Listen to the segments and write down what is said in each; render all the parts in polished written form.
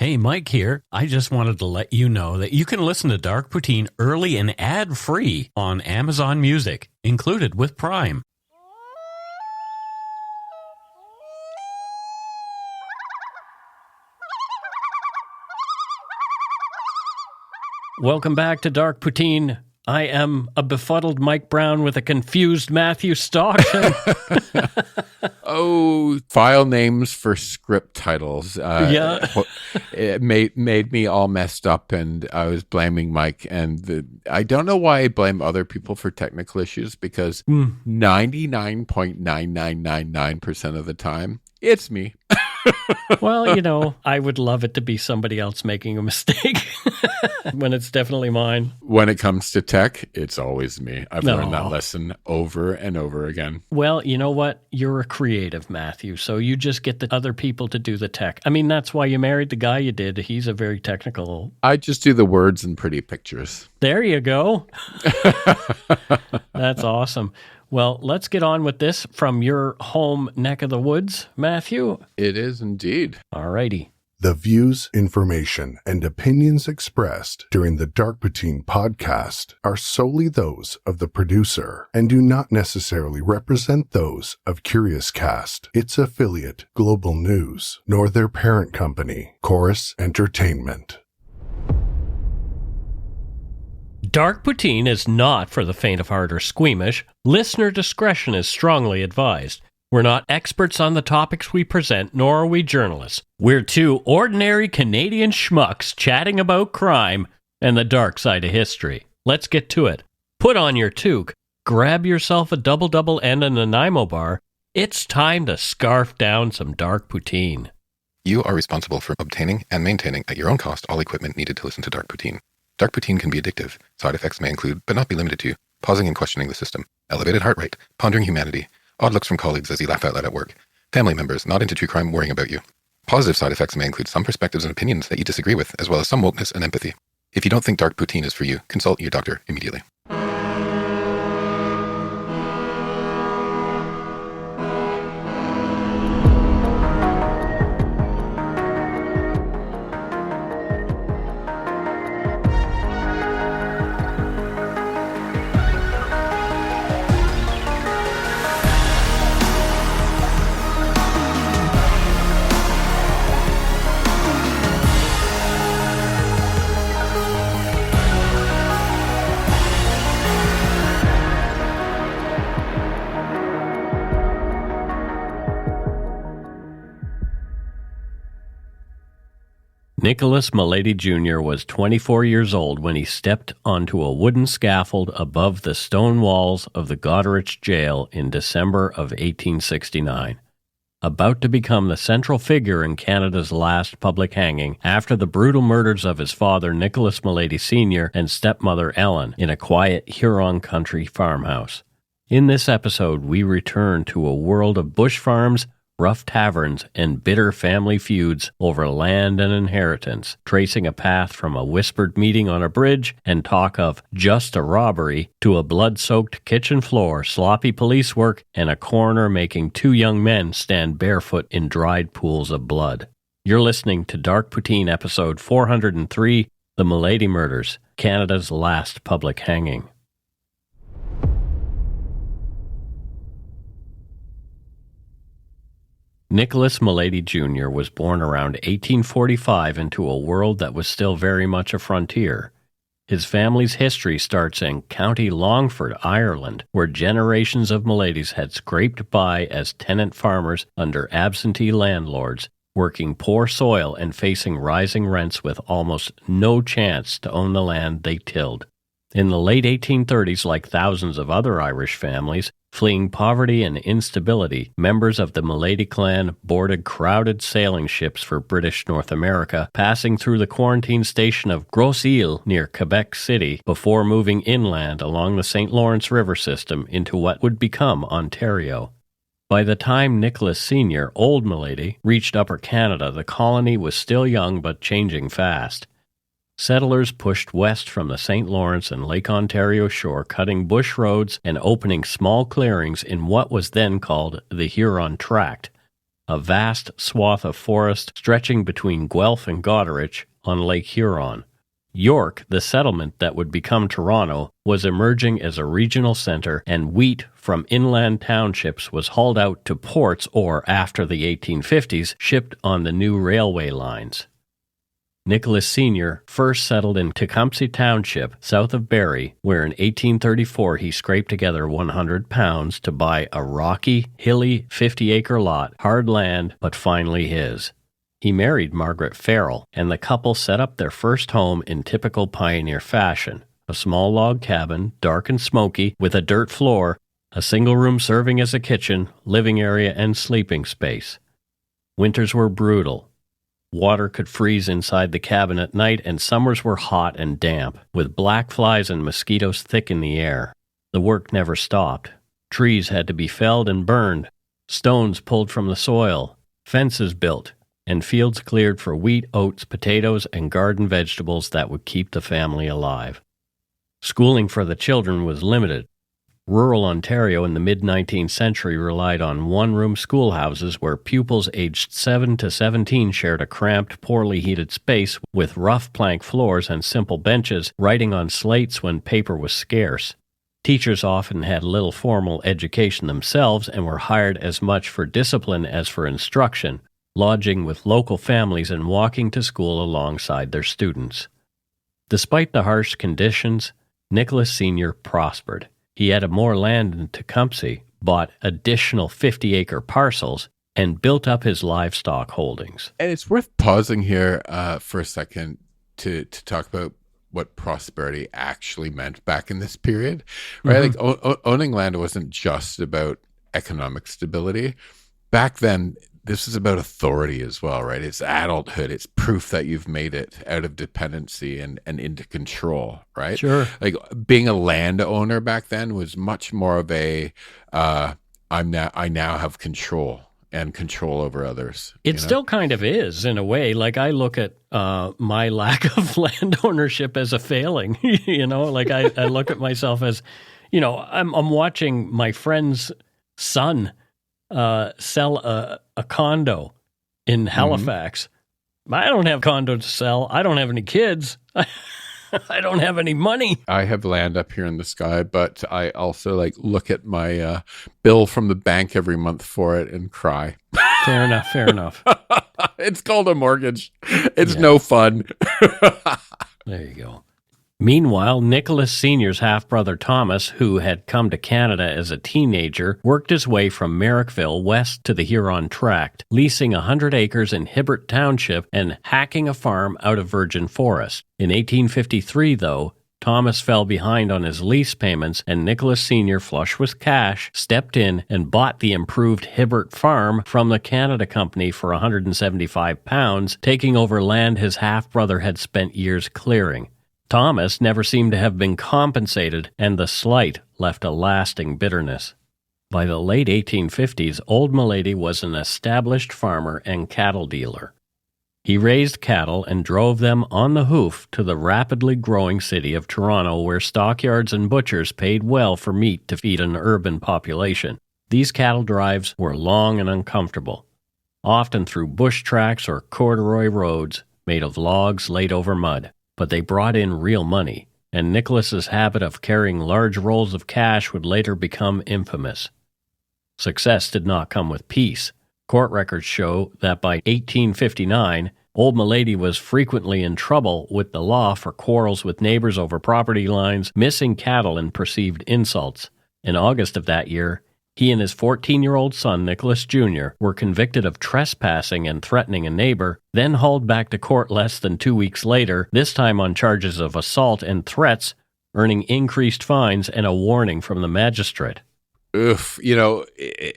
Hey, Mike here. I just wanted to let you know that you can listen to Dark Poutine early and ad-free on Amazon Music, included with Prime. Welcome back to Dark Poutine. I am a befuddled Mike Brown with a confused Matthew Stockton. Oh, file names for script titles. Yeah. It made me all messed up, and I was blaming Mike. And I don't know why I blame other people for technical issues, because 99.9999% of the time, it's me. Well, you know, I would love it to be somebody else making a mistake when it's definitely mine. When it comes to tech, it's always me. I've learned that lesson over and over again. Well, you know what? You're a creative, Matthew, so you just get the other people to do the tech. I mean, that's why you married the guy you did. He's a very technical... I just do the words and pretty pictures. There you go. That's awesome. Well, let's get on with this from your home neck of the woods, Matthew. It is indeed. All righty. The views, information, and opinions expressed during the Dark Poutine podcast are solely those of the producer and do not necessarily represent those of Curious Cast, its affiliate, Global News, nor their parent company, Chorus Entertainment. Dark Poutine is not for the faint of heart or squeamish. Listener discretion is strongly advised. We're not experts on the topics we present, nor are we journalists. We're two ordinary Canadian schmucks chatting about crime and the dark side of history. Let's get to it. Put on your toque, grab yourself a double-double and a Nanaimo bar. It's time to scarf down some Dark Poutine. You are responsible for obtaining and maintaining at your own cost all equipment needed to listen to Dark Poutine. Dark Poutine can be addictive. Side effects may include, but not be limited to, pausing and questioning the system, elevated heart rate, pondering humanity, odd looks from colleagues as you laugh out loud at work, family members not into true crime worrying about you. Positive side effects may include some perspectives and opinions that you disagree with, as well as some wokeness and empathy. If you don't think Dark Poutine is for you, consult your doctor immediately. Nicholas Melady Jr. was 24 years old when he stepped onto a wooden scaffold above the stone walls of the Goderich Gaol in December of 1869. About to become the central figure in Canada's last public hanging after the brutal murders of his father, Nicholas Melady Sr., and stepmother, Ellen, in a quiet Huron Country farmhouse. In this episode, we return to a world of bush farms, rough taverns, and bitter family feuds over land and inheritance, tracing a path from a whispered meeting on a bridge and talk of just a robbery to a blood-soaked kitchen floor, sloppy police work, and a coroner making two young men stand barefoot in dried pools of blood. You're listening to Dark Poutine episode 403, The Melady Murders, Canada's last public hanging. Nicholas Melady Jr. was born around 1845 into a world that was still very much a frontier. His family's history starts in County Longford, Ireland, where generations of Meladys had scraped by as tenant farmers under absentee landlords, working poor soil and facing rising rents with almost no chance to own the land they tilled. In the late 1830s, like thousands of other Irish families, fleeing poverty and instability, members of the Melady clan boarded crowded sailing ships for British North America, passing through the quarantine station of Grosse-Île near Quebec City before moving inland along the St. Lawrence River system into what would become Ontario. By the time Nicholas Sr., old Melady, reached Upper Canada, the colony was still young but changing fast. Settlers pushed west from the St. Lawrence and Lake Ontario shore, cutting bush roads and opening small clearings in what was then called the Huron Tract. a vast swath of forest stretching between Guelph and Goderich on Lake Huron. York, the settlement that would become Toronto, was emerging as a regional center, and wheat from inland townships was hauled out to ports or, after the 1850s, shipped on the new railway lines. Nicholas Sr. first settled in Tecumseh Township, south of Barrie, where in 1834 he scraped together £100 to buy a rocky, hilly, 50-acre lot, hard land, but finally his. He married Margaret Farrell, and the couple set up their first home in typical pioneer fashion, a small log cabin, dark and smoky, with a dirt floor, a single room serving as a kitchen, living area, and sleeping space. Winters were brutal. Water could freeze inside the cabin at night, and summers were hot and damp, with black flies and mosquitoes thick in the air. The work never stopped. Trees had to be felled and burned, stones pulled from the soil, fences built, and fields cleared for wheat, oats, potatoes, and garden vegetables that would keep the family alive. Schooling for the children was limited. Rural Ontario in the mid-19th century relied on one-room schoolhouses where pupils aged 7 to 17 shared a cramped, poorly heated space with rough plank floors and simple benches, writing on slates when paper was scarce. Teachers often had little formal education themselves and were hired as much for discipline as for instruction, lodging with local families and walking to school alongside their students. Despite the harsh conditions, Nicholas Sr. prospered. He added more land in Tecumseh, bought additional 50-acre parcels, and built up his livestock holdings. And it's worth pausing here for a second to talk about what prosperity actually meant back in this period, right? Mm-hmm. Like owning land wasn't just about economic stability. Back then, this is about authority as well, right? It's adulthood. It's proof that you've made it out of dependency and into control, right? Sure. Like being a landowner back then was much more of a, I now have control and control over others. It still kind of is in a way. Like I look at my lack of land ownership as a failing, like I look at myself as, I'm watching my friend's son sell a condo in Halifax. I don't have a condo to sell. I don't have any kids. I don't have any money. I have land up here in the sky, but I also look at my bill from the bank every month for it and cry. Fair enough. It's called a mortgage. It's no fun. There you go. Meanwhile, Nicholas Sr.'s half-brother Thomas, who had come to Canada as a teenager, worked his way from Merrickville west to the Huron Tract, leasing 100 acres in Hibbert Township and hacking a farm out of virgin forest. In 1853, though, Thomas fell behind on his lease payments, and Nicholas Sr., flush with cash, stepped in and bought the improved Hibbert farm from the Canada Company for £175, taking over land his half-brother had spent years clearing. Thomas never seemed to have been compensated, and the slight left a lasting bitterness. By the late 1850s, old Melady was an established farmer and cattle dealer. He raised cattle and drove them on the hoof to the rapidly growing city of Toronto, where stockyards and butchers paid well for meat to feed an urban population. These cattle drives were long and uncomfortable, often through bush tracks or corduroy roads made of logs laid over mud. But they brought in real money, and Nicholas's habit of carrying large rolls of cash would later become infamous. Success did not come with peace. Court records show that by 1859, old Melady was frequently in trouble with the law for quarrels with neighbors over property lines, missing cattle, and perceived insults. In August of that year, he and his 14-year-old son, Nicholas Jr., were convicted of trespassing and threatening a neighbor, then hauled back to court less than 2 weeks later, this time on charges of assault and threats, earning increased fines and a warning from the magistrate. Oof.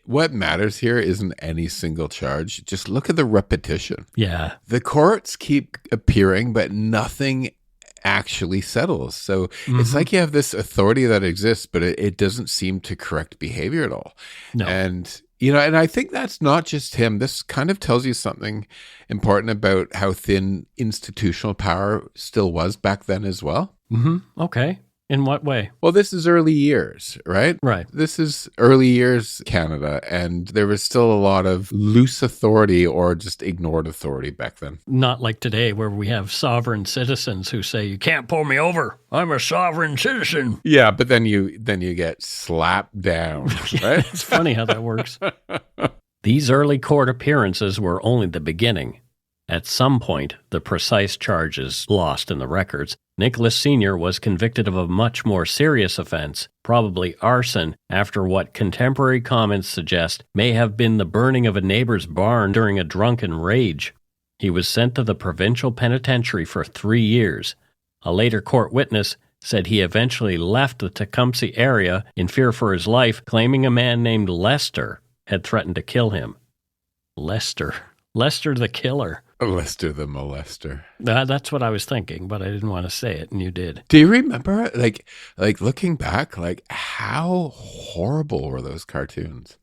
What matters here isn't any single charge. Just look at the repetition. Yeah. The courts keep appearing, but nothing actually settles. So it's like you have this authority that exists, but it doesn't seem to correct behavior at all. No. And and I think that's not just him. This kind of tells you something important about how thin institutional power still was back then as well. Okay. In what way? Well, this is early years, right? Right. This is early years Canada, and there was still a lot of loose authority or just ignored authority back then. Not like today where we have sovereign citizens who say, you can't pull me over. I'm a sovereign citizen. Yeah, but then you get slapped down, right? It's funny how that works. These early court appearances were only the beginning. At some point, the precise charges lost in the records, Nicholas Sr. was convicted of a much more serious offense, probably arson, after what contemporary comments suggest may have been the burning of a neighbor's barn during a drunken rage. He was sent to the provincial penitentiary for 3 years. A later court witness said he eventually left the Tecumseh area in fear for his life, claiming a man named Lester had threatened to kill him. Lester the killer. Lester the molester. That's what I was thinking, but I didn't want to say it, and you did. Do you remember, like looking back, like how horrible were those cartoons?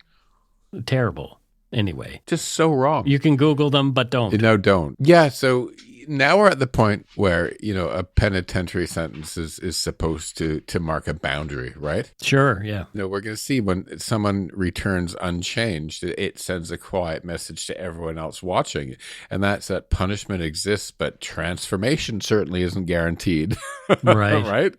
Terrible. Anyway. Just so wrong. You can Google them, but don't. No, don't. Yeah, so now we're at the point where, a penitentiary sentence is supposed to mark a boundary, right? Sure, yeah. We're going to see when someone returns unchanged, it sends a quiet message to everyone else watching. And that's that punishment exists, but transformation certainly isn't guaranteed. Right. Right?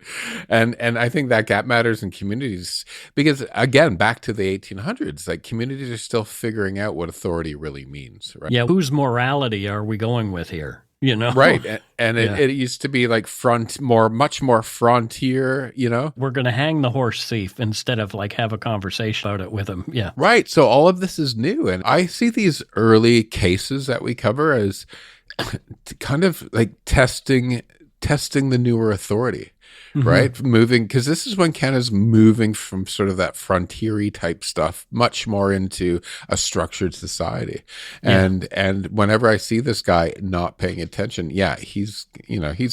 And I think that gap matters in communities because, again, back to the 1800s, like communities are still figuring out what authority really means, right? Yeah, whose morality are we going with here? Right. And it used to be like much more frontier, We're going to hang the horse thief instead of like have a conversation about it with him. Yeah. Right. So all of this is new. And I see these early cases that we cover as kind of like testing the newer authority. Right? Moving, because this is when Canada's moving from sort of that frontier-y type stuff much more into a structured society. And whenever I see this guy not paying attention, he's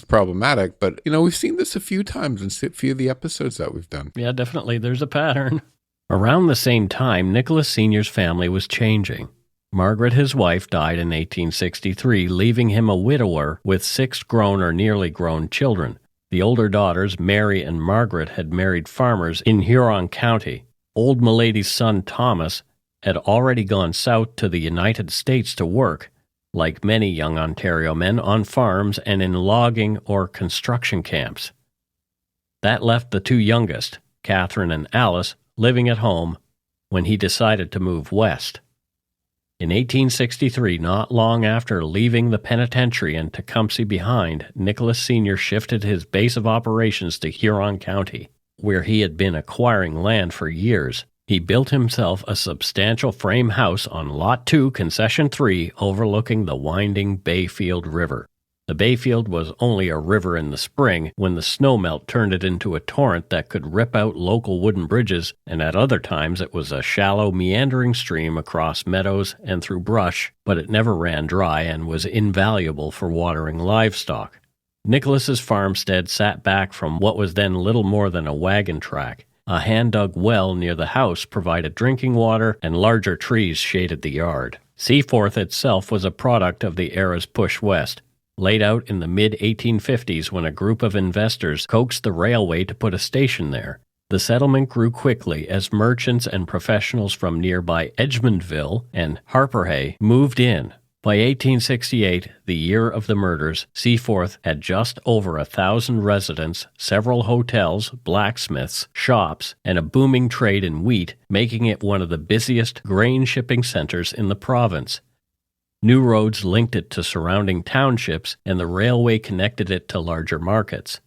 problematic, but we've seen this a few times in a few of the episodes that we've done. Yeah, definitely. There's a pattern. Around the same time, Nicholas Sr.'s family was changing. Margaret, his wife, died in 1863, leaving him a widower with 6 grown or nearly grown children. The older daughters, Mary and Margaret, had married farmers in Huron County. Old Melady's son, Thomas, had already gone south to the United States to work, like many young Ontario men, on farms and in logging or construction camps. That left the 2 youngest, Catherine and Alice, living at home when he decided to move west. In 1863, not long after leaving the penitentiary and Tecumseh behind, Nicholas Sr. shifted his base of operations to Huron County, where he had been acquiring land for years. He built himself a substantial frame house on Lot 2, Concession 3, overlooking the winding Bayfield River. The Bayfield was only a river in the spring when the snowmelt turned it into a torrent that could rip out local wooden bridges, and at other times it was a shallow, meandering stream across meadows and through brush, but it never ran dry and was invaluable for watering livestock. Nicholas's farmstead sat back from what was then little more than a wagon track. A hand-dug well near the house provided drinking water, and larger trees shaded the yard. Seaforth itself was a product of the era's push west, laid out in the mid-1850s when a group of investors coaxed the railway to put a station there. The settlement grew quickly as merchants and professionals from nearby Edgemondville and Harperhay moved in. By 1868, the year of the murders, Seaforth had just over 1,000 residents, several hotels, blacksmiths, shops, and a booming trade in wheat, making it one of the busiest grain shipping centers in the province. New roads linked it to surrounding townships, and the railway connected it to larger markets.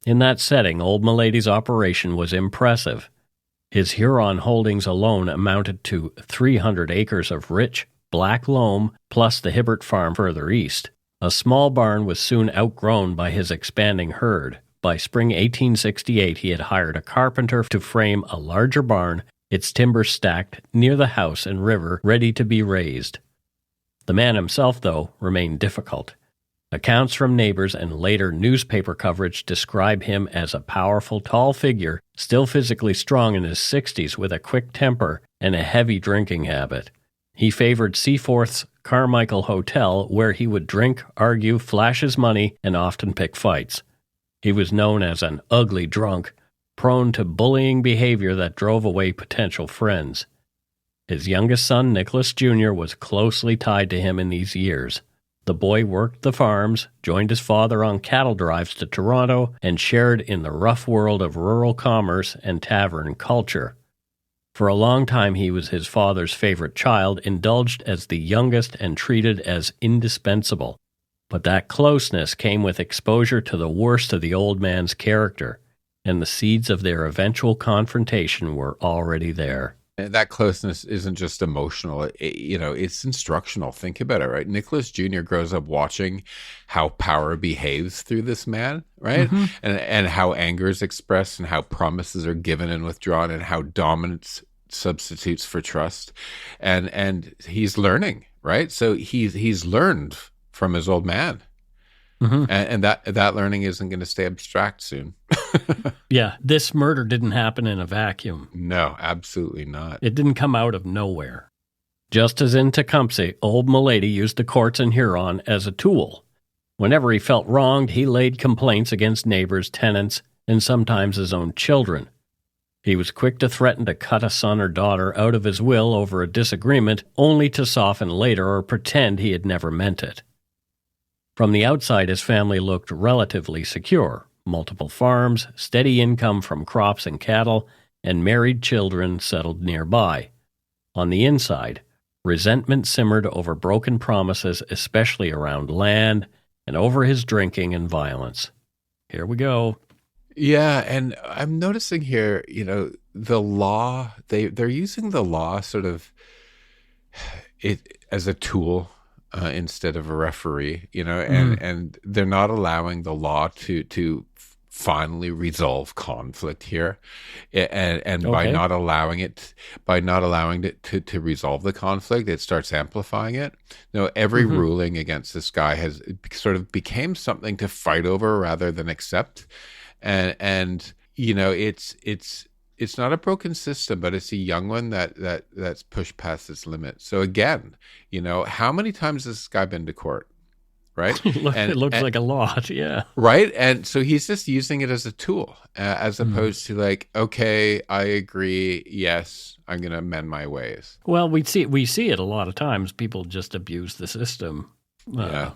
In that setting, Old Melady's operation was impressive. His Huron holdings alone amounted to 300 acres of rich, black loam, plus the Hibbert farm further east. A small barn was soon outgrown by his expanding herd. By spring 1868, he had hired a carpenter to frame a larger barn, its timber stacked near the house and river, ready to be raised. The man himself, though, remained difficult. Accounts from neighbors and later newspaper coverage describe him as a powerful, tall figure, still physically strong in his 60s with a quick temper and a heavy drinking habit. He favored Seaforth's Carmichael Hotel, where he would drink, argue, flash his money, and often pick fights. He was known as an ugly drunk, prone to bullying behavior that drove away potential friends. His youngest son, Nicholas Jr., was closely tied to him in these years. The boy worked the farms, joined his father on cattle drives to Toronto, and shared in the rough world of rural commerce and tavern culture. For a long time he was his father's favorite child, indulged as the youngest and treated as indispensable. But that closeness came with exposure to the worst of the old man's character, and the seeds of their eventual confrontation were already there. And that closeness isn't just emotional, it's instructional. Think about it, right? Nicholas Jr. grows up watching how power behaves through this man, right? Mm-hmm. And how anger is expressed and how promises are given and withdrawn and how dominance substitutes for trust. And he's learning, right? So he's learned from his old man. Mm-hmm. And that learning isn't going to stay abstract soon. Yeah, this murder didn't happen in a vacuum. No, absolutely not. It didn't come out of nowhere. Just as in Tecumseh, old Melady used the courts in Huron as a tool. Whenever he felt wronged, he laid complaints against neighbors, tenants, and sometimes his own children. He was quick to threaten to cut a son or daughter out of his will over a disagreement, only to soften later or pretend he had never meant it. From the outside, his family looked relatively secure. Multiple farms, steady income from crops and cattle, and married children settled nearby. On the inside, resentment simmered over broken promises, especially around land, and over his drinking and violence. Here we go. Yeah, and I'm noticing here, the law, they're using the law sort of as a tool instead of a referee, and they're not allowing the law to finally resolve conflict here, and by not allowing it to resolve the conflict, it starts amplifying it. Every ruling against this guy has sort of became something to fight over rather than accept, and it's not a broken system, but it's a young one that's pushed past its limit. So again, how many times has this guy been to court? Right? It looks like a lot, yeah. Right? And so he's just using it as a tool, as opposed to like, okay, I agree, yes, I'm going to amend my ways. Well, we see it a lot of times. People just abuse the system. Yeah.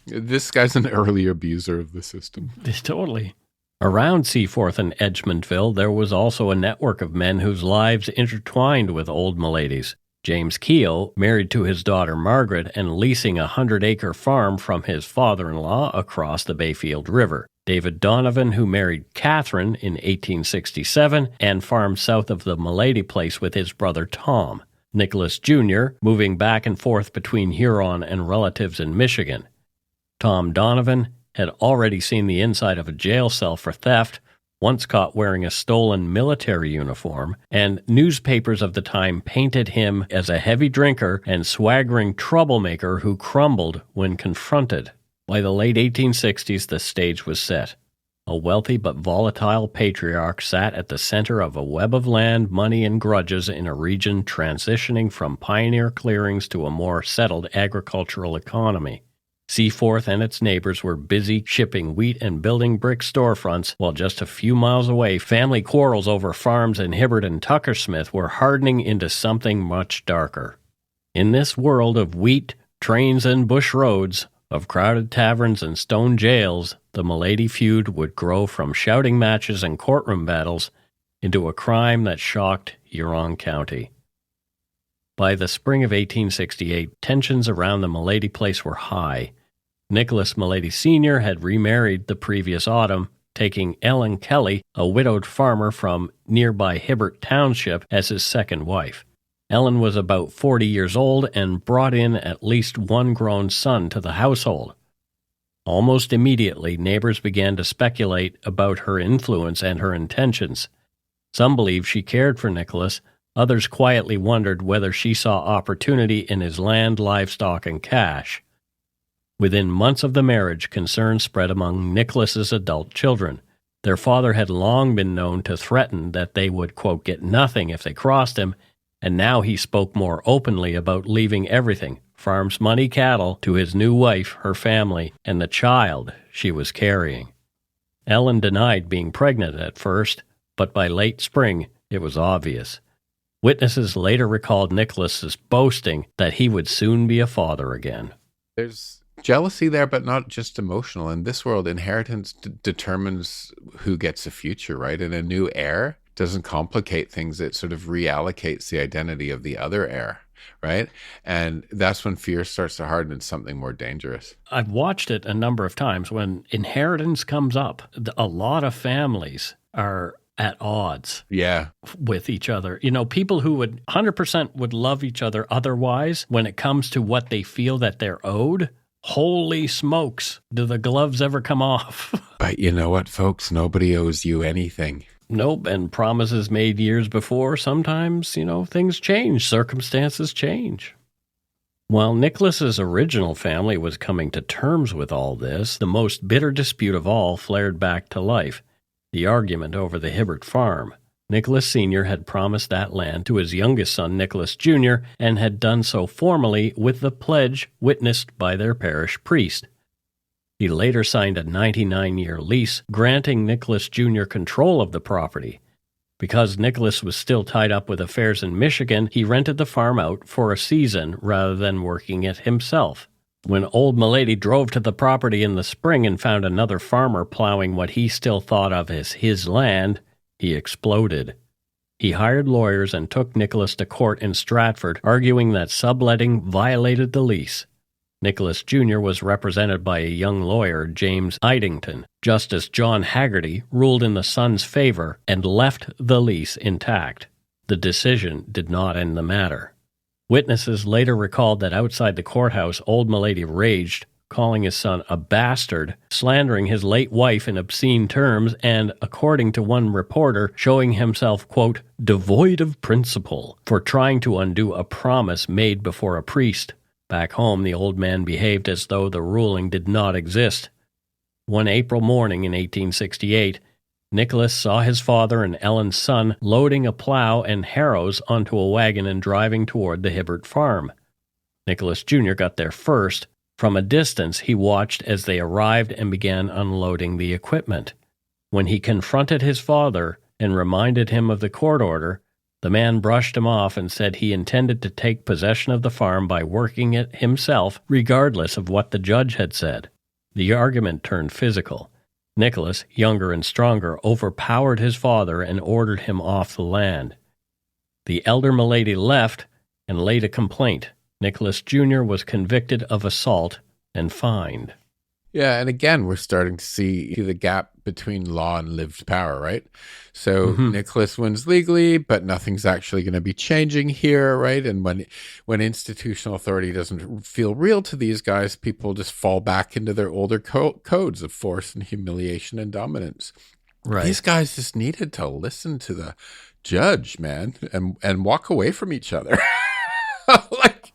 This guy's an early abuser of the system. Totally. Around Seaforth and Edgemontville, there was also a network of men whose lives intertwined with old Melady's. James Keogh, married to his daughter Margaret and leasing a 100-acre farm from his father-in-law across the Bayfield River. David Donovan, who married Catherine in 1867 and farmed south of the Melady place with his brother Tom. Nicholas Jr., moving back and forth between Huron and relatives in Michigan. Tom Donovan had already seen the inside of a jail cell for theft, once caught wearing a stolen military uniform, and newspapers of the time painted him as a heavy drinker and swaggering troublemaker who crumbled when confronted. By the late 1860s, the stage was set. A wealthy but volatile patriarch sat at the center of a web of land, money, and grudges in a region transitioning from pioneer clearings to a more settled agricultural economy. Seaforth and its neighbors were busy shipping wheat and building brick storefronts, while just a few miles away, family quarrels over farms in Hibbert and Tuckersmith were hardening into something much darker. In this world of wheat, trains, and bush roads, of crowded taverns and stone jails, the Melady feud would grow from shouting matches and courtroom battles into a crime that shocked Huron County. By the spring of 1868, tensions around the Melady place were high. Nicholas Melady Sr. had remarried the previous autumn, taking Ellen Kelly, a widowed farmer from nearby Hibbert Township, as his second wife. Ellen was about 40 years old and brought in at least one grown son to the household. Almost immediately, neighbors began to speculate about her influence and her intentions. Some believed she cared for Nicholas. Others quietly wondered whether she saw opportunity in his land, livestock, and cash. Within months of the marriage, concern spread among Nicholas's adult children. Their father had long been known to threaten that they would, quote, get nothing if they crossed him, and now he spoke more openly about leaving everything, farms, money, cattle, to his new wife, her family, and the child she was carrying. Ellen denied being pregnant at first, but by late spring, it was obvious. Witnesses later recalled Nicholas's boasting that he would soon be a father again. There's jealousy there, but not just emotional. In this world, inheritance determines who gets a future, right? And a new heir doesn't complicate things. It sort of reallocates the identity of the other heir, right? And that's when fear starts to harden into something more dangerous. I've watched it a number of times. When inheritance comes up, a lot of families are at odds with each other. You know, people who would 100% would love each other otherwise, when it comes to what they feel that they're owed, holy smokes, do the gloves ever come off? But you know what, folks? Nobody owes you anything. Nope, and promises made years before, sometimes, things change, circumstances change. While Nicholas's original family was coming to terms with all this, the most bitter dispute of all flared back to life. The argument over the Hibbert farm. Nicholas Sr. had promised that land to his youngest son, Nicholas Jr., and had done so formally with the pledge witnessed by their parish priest. He later signed a 99-year lease granting Nicholas Jr. control of the property. Because Nicholas was still tied up with affairs in Michigan, he rented the farm out for a season rather than working it himself. When old Melady drove to the property in the spring and found another farmer plowing what he still thought of as his land, he exploded. He hired lawyers and took Nicholas to court in Stratford, arguing that subletting violated the lease. Nicholas Jr. was represented by a young lawyer, James Idington. Justice John Haggerty ruled in the son's favor and left the lease intact. The decision did not end the matter. Witnesses later recalled that outside the courthouse, old Melady raged, calling his son a bastard, slandering his late wife in obscene terms, and, according to one reporter, showing himself, quote, devoid of principle for trying to undo a promise made before a priest. Back home, the old man behaved as though the ruling did not exist. One April morning in 1868, Nicholas saw his father and Ellen's son loading a plow and harrows onto a wagon and driving toward the Hibbert farm. Nicholas Jr. got there first. From a distance, he watched as they arrived and began unloading the equipment. When he confronted his father and reminded him of the court order, the man brushed him off and said he intended to take possession of the farm by working it himself, regardless of what the judge had said. The argument turned physical. Nicholas, younger and stronger, overpowered his father and ordered him off the land. The elder Melady left and laid a complaint. Nicholas Jr. was convicted of assault and fined. Yeah, and again, we're starting to see the gap between law and lived power, right? So Nicholas wins legally, but nothing's actually going to be changing here, right? And when institutional authority doesn't feel real to these guys, people just fall back into their older codes of force and humiliation and dominance. Right. These guys just needed to listen to the judge, man, and walk away from each other. Like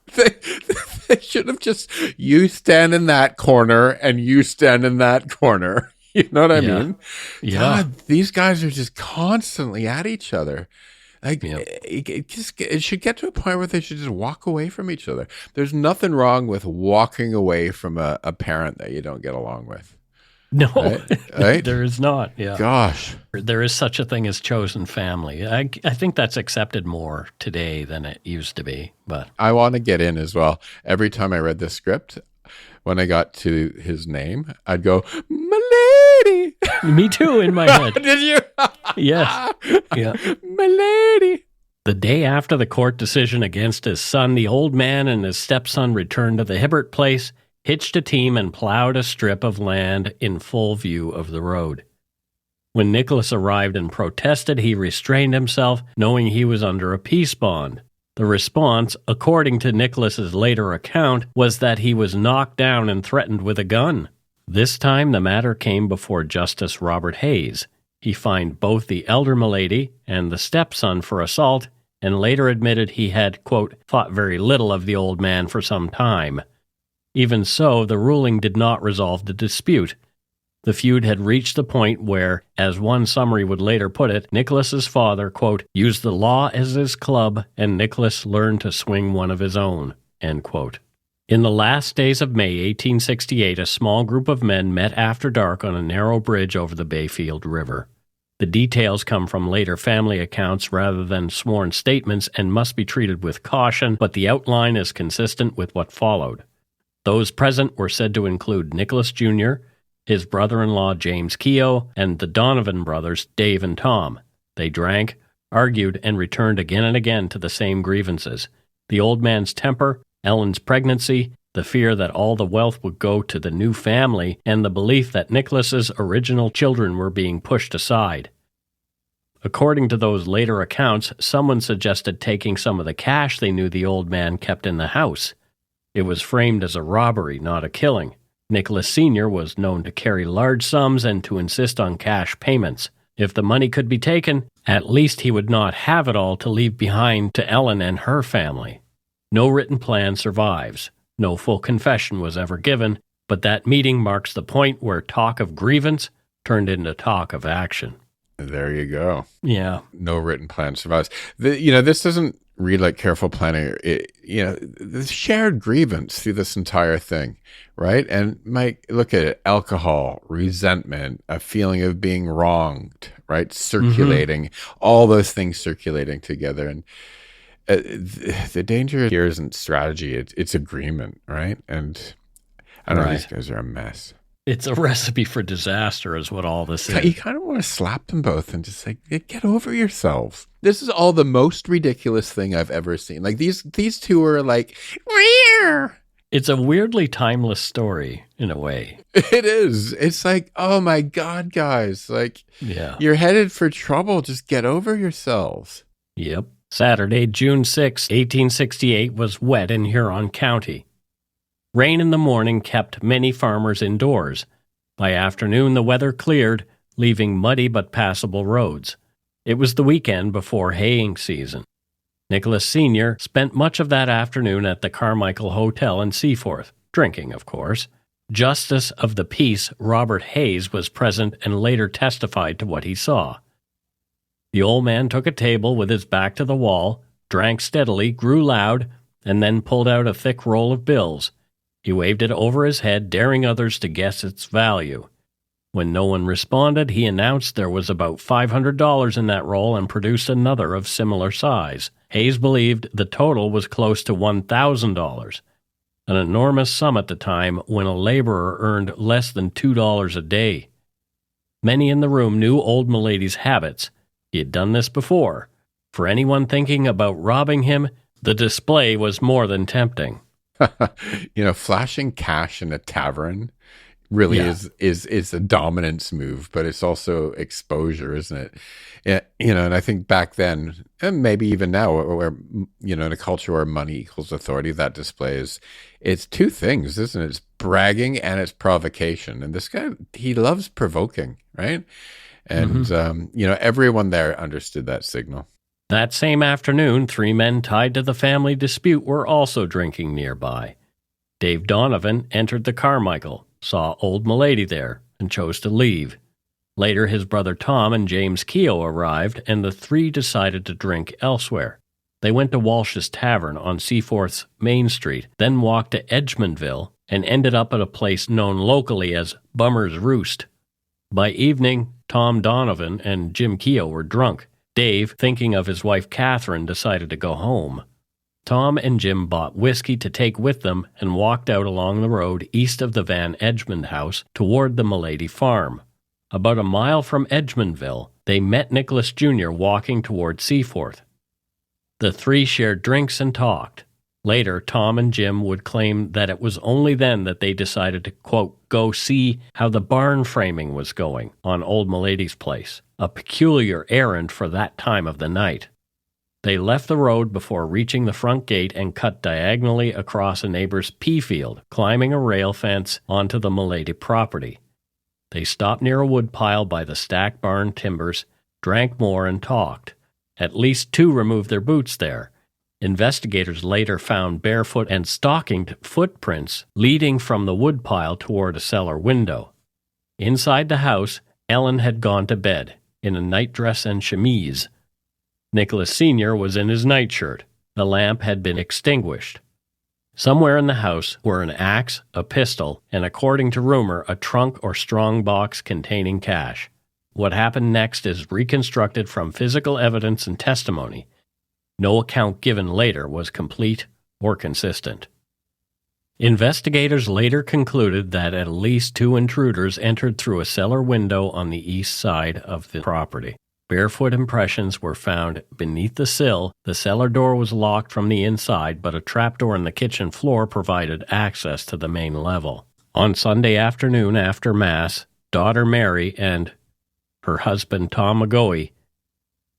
they should have just, you stand in that corner and you stand in that corner. You know what I mean? Yeah. God, these guys are just constantly at each other. Like it should get to a point where they should just walk away from each other. There's nothing wrong with walking away from a parent that you don't get along with. No, right? There is not. Yeah. Gosh. There is such a thing as chosen family. I think that's accepted more today than it used to be. But I want to get in as well. Every time I read the script, when I got to his name, I'd go, Melady. Me too, in my head. Did you? Yes. Yeah. Melady. The day after the court decision against his son, the old man and his stepson returned to the Hibbert place, hitched a team, and plowed a strip of land in full view of the road. When Nicholas arrived and protested, he restrained himself, knowing he was under a peace bond. The response, according to Nicholas's later account, was that he was knocked down and threatened with a gun. This time the matter came before Justice Robert Hayes. He fined both the elder Melady and the stepson for assault, and later admitted he had, quote, thought very little of the old man for some time. Even so, the ruling did not resolve the dispute. The feud had reached the point where, as one summary would later put it, Nicholas's father, quote, used the law as his club, and Nicholas learned to swing one of his own, end quote. In the last days of May 1868, a small group of men met after dark on a narrow bridge over the Bayfield River. The details come from later family accounts rather than sworn statements and must be treated with caution, but the outline is consistent with what followed. Those present were said to include Nicholas Jr., his brother-in-law James Keogh, and the Donovan brothers Dave and Tom. They drank, argued, and returned again and again to the same grievances. The old man's temper, Ellen's pregnancy, the fear that all the wealth would go to the new family, and the belief that Nicholas's original children were being pushed aside. According to those later accounts, someone suggested taking some of the cash they knew the old man kept in the house. It was framed as a robbery, not a killing. Nicholas Sr. was known to carry large sums and to insist on cash payments. If the money could be taken, at least he would not have it all to leave behind to Ellen and her family. No written plan survives. No full confession was ever given, but that meeting marks the point where talk of grievance turned into talk of action. There you go. Yeah. No written plan survives. This doesn't read like careful planning. The shared grievance through this entire thing, right? And Mike, look at it. Alcohol, resentment, a feeling of being wronged, right? Circulating, all those things circulating together. And the danger here isn't strategy. It's agreement, right? And I don't know, these guys are a mess. It's a recipe for disaster is what all this is. You kind of want to slap them both and just say, get over yourselves. This is all the most ridiculous thing I've ever seen. Like these two are like, Rear! It's a weirdly timeless story in a way. It is. It's like, oh my God, guys. Like, you're headed for trouble. Just get over yourselves. Yep. Saturday, June 6, 1868 was wet in Huron County. Rain in the morning kept many farmers indoors. By afternoon, the weather cleared, leaving muddy but passable roads. It was the weekend before haying season. Nicholas Sr. spent much of that afternoon at the Carmichael Hotel in Seaforth, drinking, of course. Justice of the Peace Robert Hayes was present and later testified to what he saw. The old man took a table with his back to the wall, drank steadily, grew loud, and then pulled out a thick roll of bills. He waved it over his head, daring others to guess its value. When no one responded, he announced there was about $500 in that roll and produced another of similar size. Hayes believed the total was close to $1,000, an enormous sum at the time when a laborer earned less than $2 a day. Many in the room knew old Melady's habits. He had done this before. For anyone thinking about robbing him, the display was more than tempting. Flashing cash in a tavern really is a dominance move, but it's also exposure, isn't it? And I think back then, and maybe even now, where in a culture where money equals authority, that display it's two things, isn't it? It's bragging and it's provocation. And this guy, he loves provoking, right? And everyone there understood that signal. That same afternoon, 3 men tied to the family dispute were also drinking nearby. Dave Donovan entered the Carmichael, saw old Melady there, and chose to leave. Later, his brother Tom and James Keogh arrived, and the 3 decided to drink elsewhere. They went to Walsh's Tavern on Seaforth's Main Street, then walked to Edgmondville, and ended up at a place known locally as Bummer's Roost. By evening, Tom Donovan and Jim Keogh were drunk. Dave, thinking of his wife Catherine, decided to go home. Tom and Jim bought whiskey to take with them and walked out along the road east of the Van Edgmond house toward the Melady farm. About a mile from Edgmondville, they met Nicholas Jr. walking toward Seaforth. The 3 shared drinks and talked. Later, Tom and Jim would claim that it was only then that they decided to, quote, go see how the barn framing was going on old Melady's place, a peculiar errand for that time of the night. They left the road before reaching the front gate and cut diagonally across a neighbor's pea field, climbing a rail fence onto the Melady property. They stopped near a woodpile by the stacked barn timbers, drank more, and talked. At least 2 removed their boots there. Investigators later found barefoot and stockinged footprints leading from the woodpile toward a cellar window. Inside the house, Ellen had gone to bed, in a nightdress and chemise. Nicholas Sr. was in his nightshirt. The lamp had been extinguished. Somewhere in the house were an axe, a pistol, and according to rumor, a trunk or strong box containing cash. What happened next is reconstructed from physical evidence and testimony. No account given later was complete or consistent. Investigators later concluded that at least 2 intruders entered through a cellar window on the east side of the property. Barefoot impressions were found beneath the sill. The cellar door was locked from the inside, but a trapdoor in the kitchen floor provided access to the main level. On Sunday afternoon after Mass, daughter Mary and her husband Tom McGoey,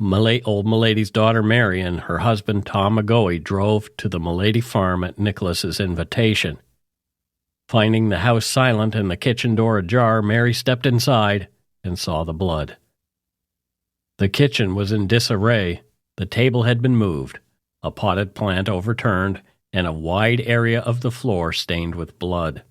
old Melady's daughter Mary and her husband Tom McGoey drove to the Melady farm at Nicholas's invitation. Finding the house silent and the kitchen door ajar, Mary stepped inside and saw the blood. The kitchen was in disarray. The table had been moved, a potted plant overturned, and a wide area of the floor stained with blood.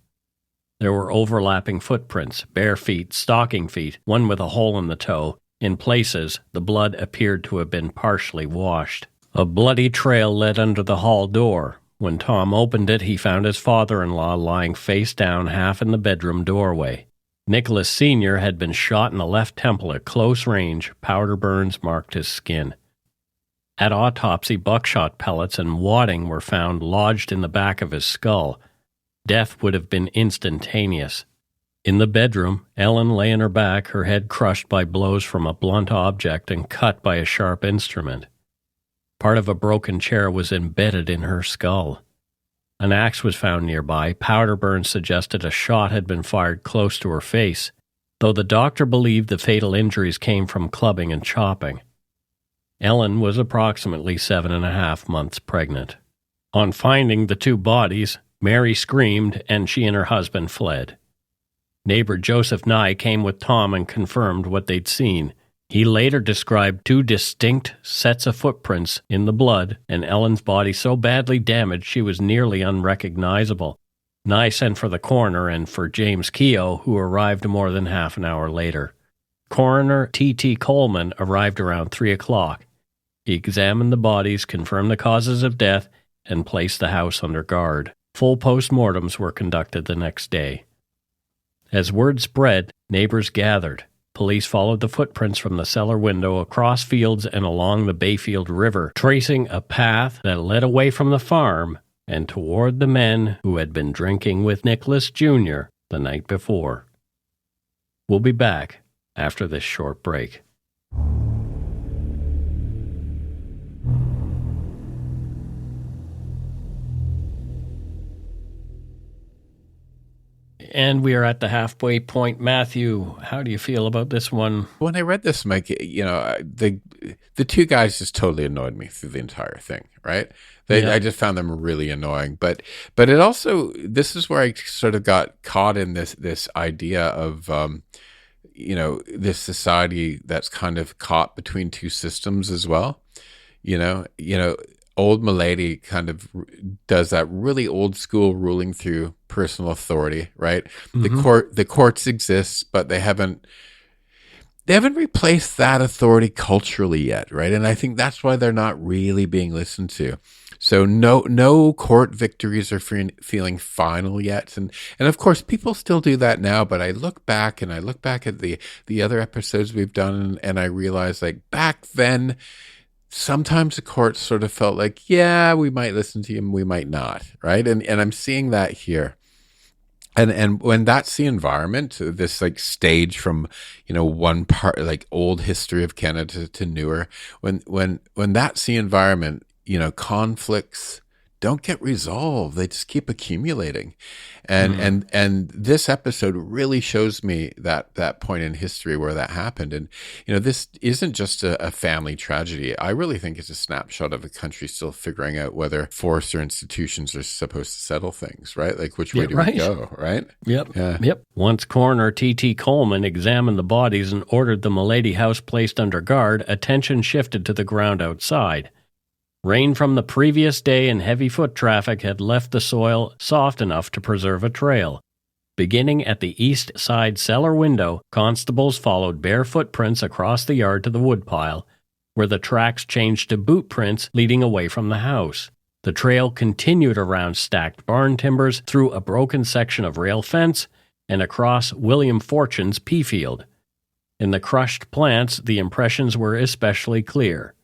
There were overlapping footprints, bare feet, stocking feet, one with a hole in the toe. In places, the blood appeared to have been partially washed. A bloody trail led under the hall door. When Tom opened it, he found his father-in-law lying face down half in the bedroom doorway. Melady Sr. had been shot in the left temple at close range. Powder burns marked his skin. At autopsy, buckshot pellets and wadding were found lodged in the back of his skull. Death would have been instantaneous. In the bedroom, Ellen lay on her back, her head crushed by blows from a blunt object and cut by a sharp instrument. Part of a broken chair was embedded in her skull. An axe was found nearby. Powder burns suggested a shot had been fired close to her face, though the doctor believed the fatal injuries came from clubbing and chopping. Ellen was approximately 7.5 months pregnant. On finding the 2 bodies, Mary screamed and she and her husband fled. Neighbor Joseph Nye came with Tom and confirmed what they'd seen. He later described 2 distinct sets of footprints in the blood, and Ellen's body so badly damaged she was nearly unrecognizable. Nye sent for the coroner and for James Keogh, who arrived more than half an hour later. Coroner T.T. Coleman arrived around 3 o'clock. He examined the bodies, confirmed the causes of death, and placed the house under guard. Full postmortems were conducted the next day. As word spread, neighbors gathered. Police followed the footprints from the cellar window across fields and along the Bayfield River, tracing a path that led away from the farm and toward the men who had been drinking with Nicholas Jr. the night before. We'll be back after this short break. And we are at the halfway point. Matthew, how do you feel about this one? When I read this, Mike, the 2 guys just totally annoyed me through the entire thing, right? I just found them really annoying. But it also, this is where I sort of got caught in this idea of, this society that's kind of caught between 2 systems as well. Old Melady kind of does that really old school ruling through personal authority, right? Mm-hmm. The courts exist, but they haven't replaced that authority culturally yet, right? And I think that's why they're not really being listened to. So no court victories are feeling final yet, and of course people still do that now. But I look back at the other episodes we've done, and I realize, like, back then, sometimes the court sort of felt like, yeah, we might listen to him, we might not, right? And I'm seeing that here. And when that's the environment, this like stage from, one part, like old history of Canada to newer, when that's the environment, conflicts don't get resolved. They just keep accumulating. And this episode really shows me that point in history where that happened. And, this isn't just a family tragedy. I really think it's a snapshot of a country still figuring out whether force or institutions are supposed to settle things, right? Like, which way do we go, right? Yep. Yeah. Yep. Once coroner T.T. Coleman examined the bodies and ordered the Melady house placed under guard, attention shifted to the ground outside. Rain from the previous day and heavy foot traffic had left the soil soft enough to preserve a trail. Beginning at the east side cellar window, constables followed bare footprints across the yard to the woodpile, where the tracks changed to boot prints leading away from the house. The trail continued around stacked barn timbers, through a broken section of rail fence, and across William Fortune's pea field. In the crushed plants, the impressions were especially clear.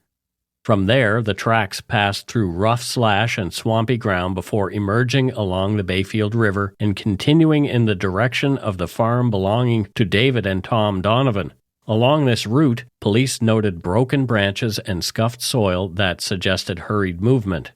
From there, the tracks passed through rough slash and swampy ground before emerging along the Bayfield River and continuing in the direction of the farm belonging to David and Tom Donovan. Along this route, police noted broken branches and scuffed soil that suggested hurried movement.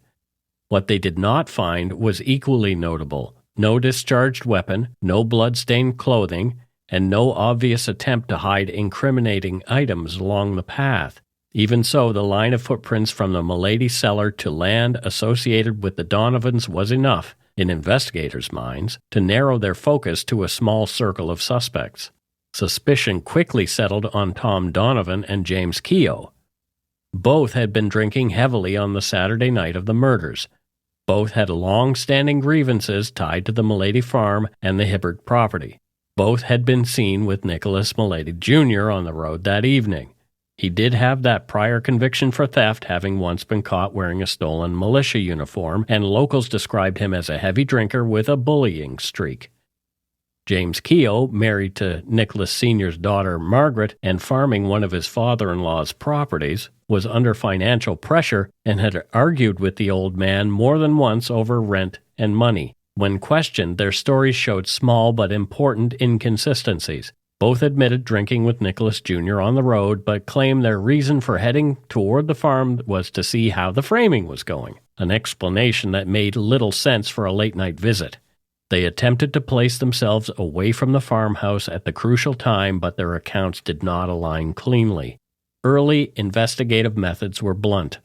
What they did not find was equally notable: no discharged weapon, no blood-stained clothing, and no obvious attempt to hide incriminating items along the path. Even so, the line of footprints from the Melady cellar to land associated with the Donovans was enough, in investigators' minds, to narrow their focus to a small circle of suspects. Suspicion quickly settled on Tom Donovan and James Keogh. Both had been drinking heavily on the Saturday night of the murders. Both had long-standing grievances tied to the Melady farm and the Hibbert property. Both had been seen with Nicholas Melady Jr. on the road that evening. He did have that prior conviction for theft, having once been caught wearing a stolen militia uniform, and locals described him as a heavy drinker with a bullying streak. James Keogh, married to Nicholas Sr.'s daughter Margaret and farming one of his father-in-law's properties, was under financial pressure and had argued with the old man more than once over rent and money. When questioned, their stories showed small but important inconsistencies. Both admitted drinking with Nicholas Jr. on the road, but claimed their reason for heading toward the farm was to see how the framing was going, an explanation that made little sense for a late-night visit. They attempted to place themselves away from the farmhouse at the crucial time, but their accounts did not align cleanly. Early investigative methods were blunt.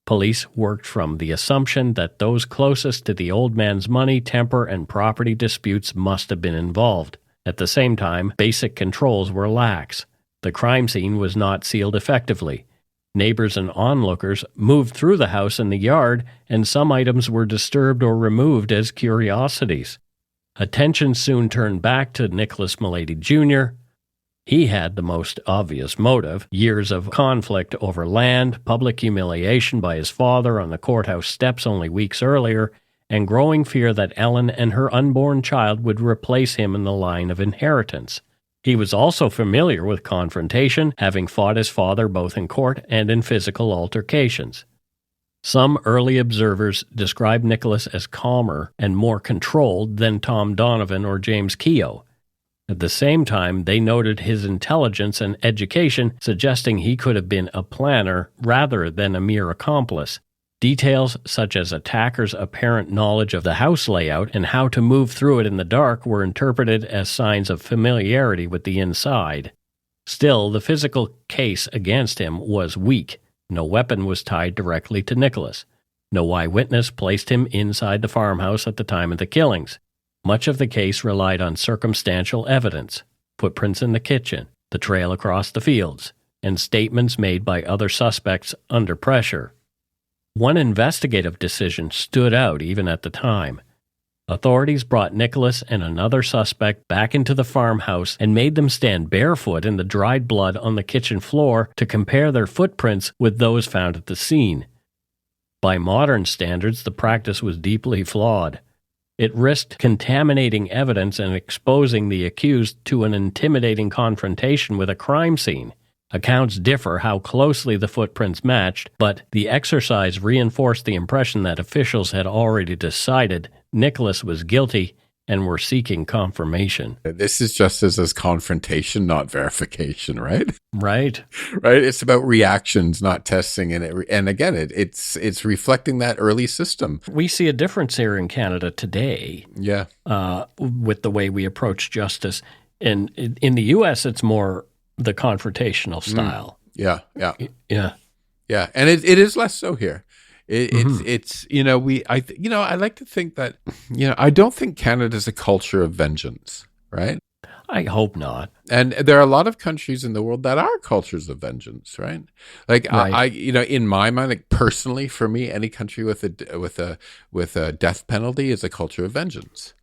Police worked from the assumption that those closest to the old man's money, temper, and property disputes must have been involved. At the same time, basic controls were lax. The crime scene was not sealed effectively. Neighbors and onlookers moved through the house and the yard, and some items were disturbed or removed as curiosities. Attention soon turned back to Nicholas Melady Jr. He had the most obvious motive: years of conflict over land, public humiliation by his father on the courthouse steps only weeks earlier, and growing fear that Ellen and her unborn child would replace him in the line of inheritance. He was also familiar with confrontation, having fought his father both in court and in physical altercations. Some early observers described Nicholas as calmer and more controlled than Tom Donovan or James Keogh. At the same time, they noted his intelligence and education, suggesting he could have been a planner rather than a mere accomplice. Details such as attackers' apparent knowledge of the house layout and how to move through it in the dark were interpreted as signs of familiarity with the inside. Still, the physical case against him was weak. No weapon was tied directly to Nicholas. No eyewitness placed him inside the farmhouse at the time of the killings. Much of the case relied on circumstantial evidence: footprints in the kitchen, the trail across the fields, and statements made by other suspects under pressure. One investigative decision stood out even at the time. Authorities brought Nicholas and another suspect back into the farmhouse and made them stand barefoot in the dried blood on the kitchen floor to compare their footprints with those found at the scene. By modern standards, the practice was deeply flawed. It risked contaminating evidence and exposing the accused to an intimidating confrontation with a crime scene. Accounts differ how closely the footprints matched, but the exercise reinforced the impression that officials had already decided Nicholas was guilty and were seeking confirmation. This is just as confrontation, not verification, right? Right. Right. It's about reactions, not testing. And again, it's reflecting that early system. We see a difference here in Canada today. Yeah. With the way we approach justice. In the U.S., it's more the confrontational style. Yeah. Yeah. And it is less so here. It's I like to think that, I don't think Canada's a culture of vengeance, right? I hope not. And there are a lot of countries in the world that are cultures of vengeance, right? Like Right. in my mind, like personally, for me, any country with a death penalty is a culture of vengeance,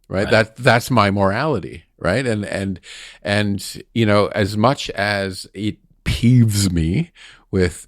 right? That's my morality, right? And as much as it peeves me with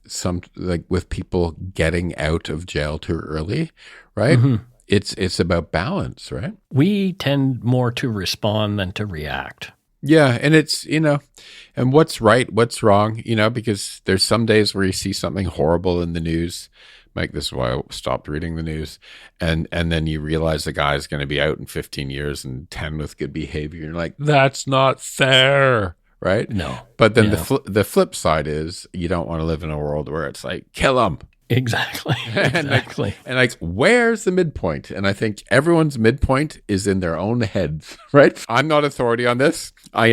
with people getting out of jail too early, right? Mm-hmm. It's about balance, right? We tend more to respond than to react. Yeah, and it's, and what's right, what's wrong, because there's some days where you see something horrible in the news. Like, this is why I stopped reading the news. And then you realize the guy's going to be out in 15 years and 10 with good behavior. You're like, that's not fair, right? No. But then the flip side is you don't want to live in a world where it's like, kill him. Exactly. Exactly. and where's the midpoint? And I think everyone's midpoint is in their own heads, right? I'm not authority on this. I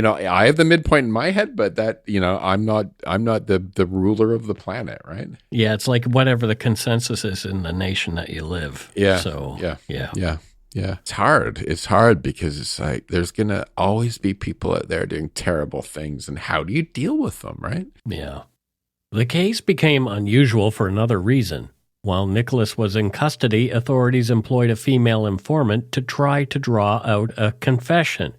have the midpoint in my head, but that, I'm not the ruler of the planet, right? Yeah, it's like whatever the consensus is in the nation that you live. Yeah. So, Yeah. It's hard. It's hard because it's like there's going to always be people out there doing terrible things. And how do you deal with them, right? Yeah. The case became unusual for another reason. While Nicholas was in custody, authorities employed a female informant to try to draw out a confession.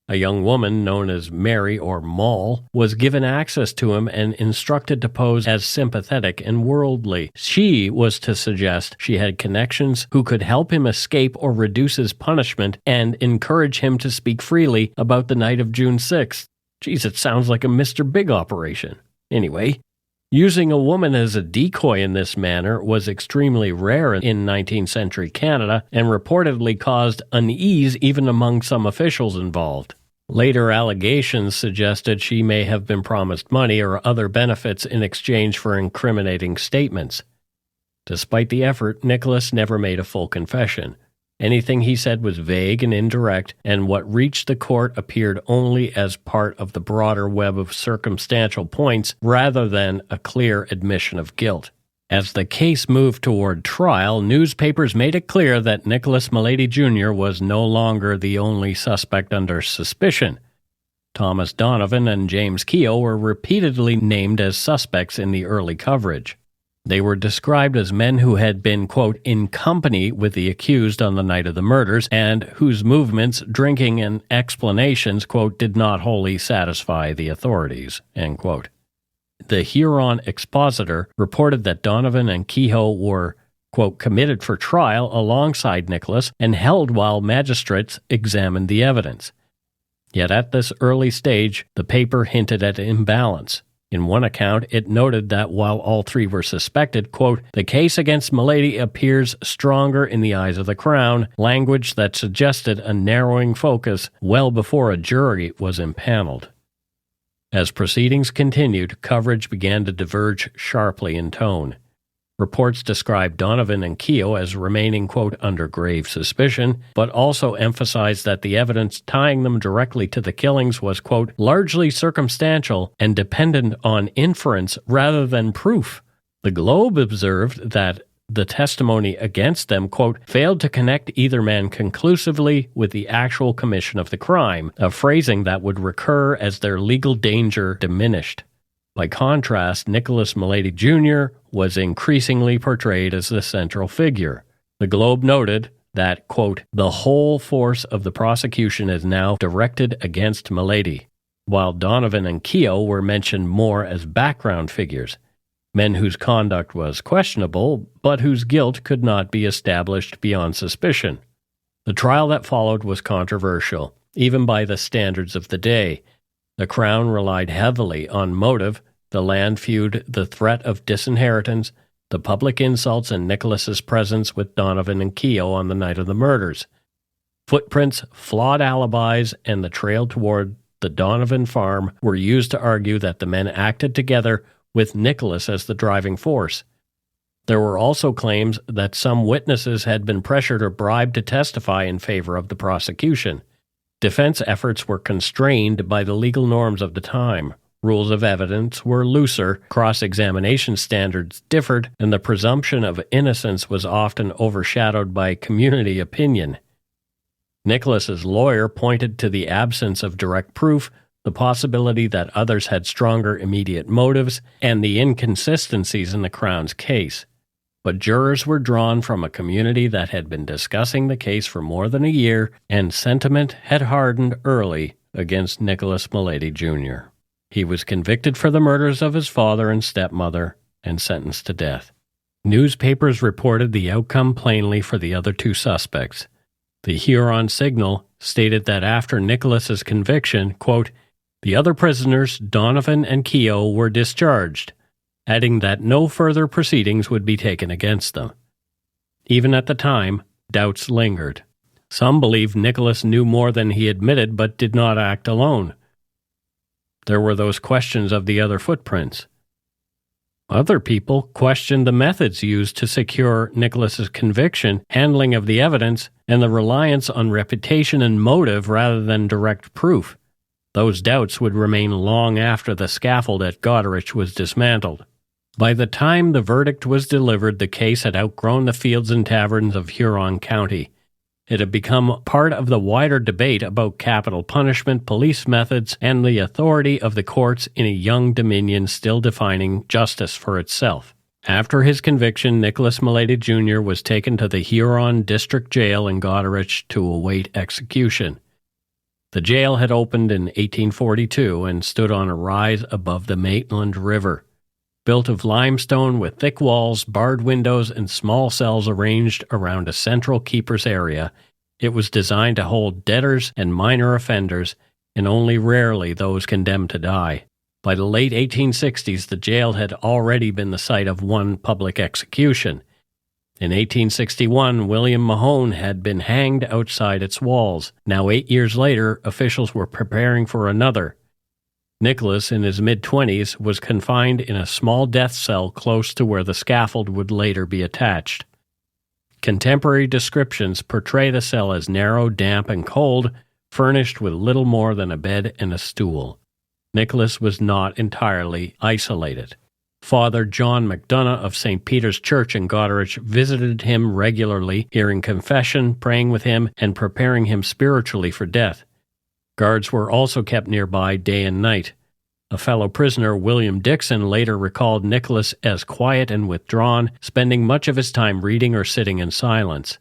A young woman known as Mary or Moll was given access to him and instructed to pose as sympathetic and worldly. She was to suggest she had connections who could help him escape or reduce his punishment and encourage him to speak freely about the night of June 6th. Geez, it sounds like a Mr. Big operation. Anyway, using a woman as a decoy in this manner was extremely rare in 19th century Canada and reportedly caused unease even among some officials involved. Later allegations suggested she may have been promised money or other benefits in exchange for incriminating statements. Despite the effort, Nicholas never made a full confession. Anything he said was vague and indirect, and what reached the court appeared only as part of the broader web of circumstantial points rather than a clear admission of guilt. As the case moved toward trial, newspapers made it clear that Nicholas Melady Jr. was no longer the only suspect under suspicion. Thomas Donovan and James Keogh were repeatedly named as suspects in the early coverage. They were described as men who had been, quote, in company with the accused on the night of the murders and whose movements, drinking, and explanations, quote, did not wholly satisfy the authorities, end quote. The Huron Expositor reported that Donovan and Keogh were, quote, committed for trial alongside Nicholas and held while magistrates examined the evidence. Yet at this early stage, the paper hinted at imbalance. In one account, it noted that while all three were suspected, quote, the case against Melady appears stronger in the eyes of the Crown, language that suggested a narrowing focus well before a jury was impaneled. As proceedings continued, coverage began to diverge sharply in tone. Reports described Donovan and Keogh as remaining, quote, under grave suspicion, but also emphasized that the evidence tying them directly to the killings was, quote, largely circumstantial and dependent on inference rather than proof. The Globe observed that the testimony against them, quote, failed to connect either man conclusively with the actual commission of the crime, a phrasing that would recur as their legal danger diminished. By contrast, Nicholas Melady Jr. was increasingly portrayed as the central figure. The Globe noted that, quote, the whole force of the prosecution is now directed against Melady, while Donovan and Keogh were mentioned more as background figures, men whose conduct was questionable, but whose guilt could not be established beyond suspicion. The trial that followed was controversial, even by the standards of the day. The Crown relied heavily on motive, the land feud, the threat of disinheritance, the public insults, and Nicholas's presence with Donovan and Keogh on the night of the murders. Footprints, flawed alibis, and the trail toward the Donovan farm were used to argue that the men acted together with Nicholas as the driving force. There were also claims that some witnesses had been pressured or bribed to testify in favor of the prosecution. Defense efforts were constrained by the legal norms of the time. Rules of evidence were looser, cross-examination standards differed, and the presumption of innocence was often overshadowed by community opinion. Nicholas's lawyer pointed to the absence of direct proof, the possibility that others had stronger immediate motives, and the inconsistencies in the Crown's case. But jurors were drawn from a community that had been discussing the case for more than a year, and sentiment had hardened early against Nicholas Melady Jr. He was convicted for the murders of his father and stepmother and sentenced to death. Newspapers reported the outcome plainly for the other two suspects. The Huron Signal stated that after Nicholas's conviction, quote, the other prisoners, Donovan and Keogh, were discharged, adding that no further proceedings would be taken against them. Even at the time, doubts lingered. Some believed Nicholas knew more than he admitted but did not act alone. There were those questions of the other footprints. Other people questioned the methods used to secure Nicholas's conviction, handling of the evidence, and the reliance on reputation and motive rather than direct proof. Those doubts would remain long after the scaffold at Goderich was dismantled. By the time the verdict was delivered, the case had outgrown the feuds and taverns of Huron County. It had become part of the wider debate about capital punishment, police methods, and the authority of the courts in a young dominion still defining justice for itself. After his conviction, Nicholas Melady Jr. was taken to the Huron District Jail in Goderich to await execution. The jail had opened in 1842 and stood on a rise above the Maitland River. Built of limestone with thick walls, barred windows, and small cells arranged around a central keeper's area, it was designed to hold debtors and minor offenders, and only rarely those condemned to die. By the late 1860s, the jail had already been the site of one public execution. In 1861, William Mahone had been hanged outside its walls. Now 8 years later, officials were preparing for another. Nicholas, in his mid-20s, was confined in a small death cell close to where the scaffold would later be attached. Contemporary descriptions portray the cell as narrow, damp, and cold, furnished with little more than a bed and a stool. Nicholas was not entirely isolated. Father John McDonough of St. Peter's Church in Goderich visited him regularly, hearing confession, praying with him, and preparing him spiritually for death. Guards were also kept nearby day and night. A fellow prisoner, William Dixon, later recalled Nicholas as quiet and withdrawn, spending much of his time reading or sitting in silence.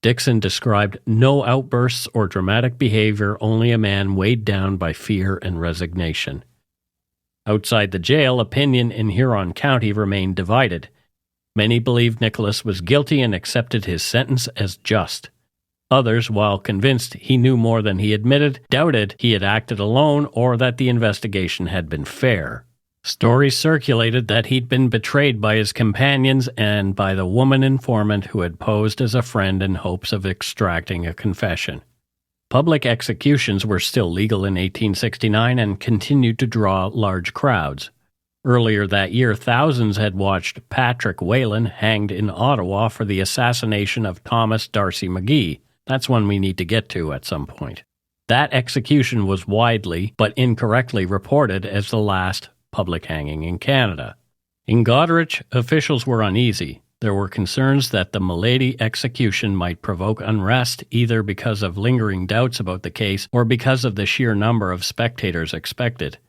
Dixon described no outbursts or dramatic behavior, only a man weighed down by fear and resignation. Outside the jail, opinion in Huron County remained divided. Many believed Nicholas was guilty and accepted his sentence as just. Others, while convinced he knew more than he admitted, doubted he had acted alone or that the investigation had been fair. Stories circulated that he'd been betrayed by his companions and by the woman informant who had posed as a friend in hopes of extracting a confession. Public executions were still legal in 1869 and continued to draw large crowds. Earlier that year, thousands had watched Patrick Whalen hanged in Ottawa for the assassination of Thomas D'Arcy McGee. That's one we need to get to at some point. That execution was widely, but incorrectly reported as the last public hanging in Canada. In Goderich, officials were uneasy. There were concerns that the Melady execution might provoke unrest either because of lingering doubts about the case or because of the sheer number of spectators expected.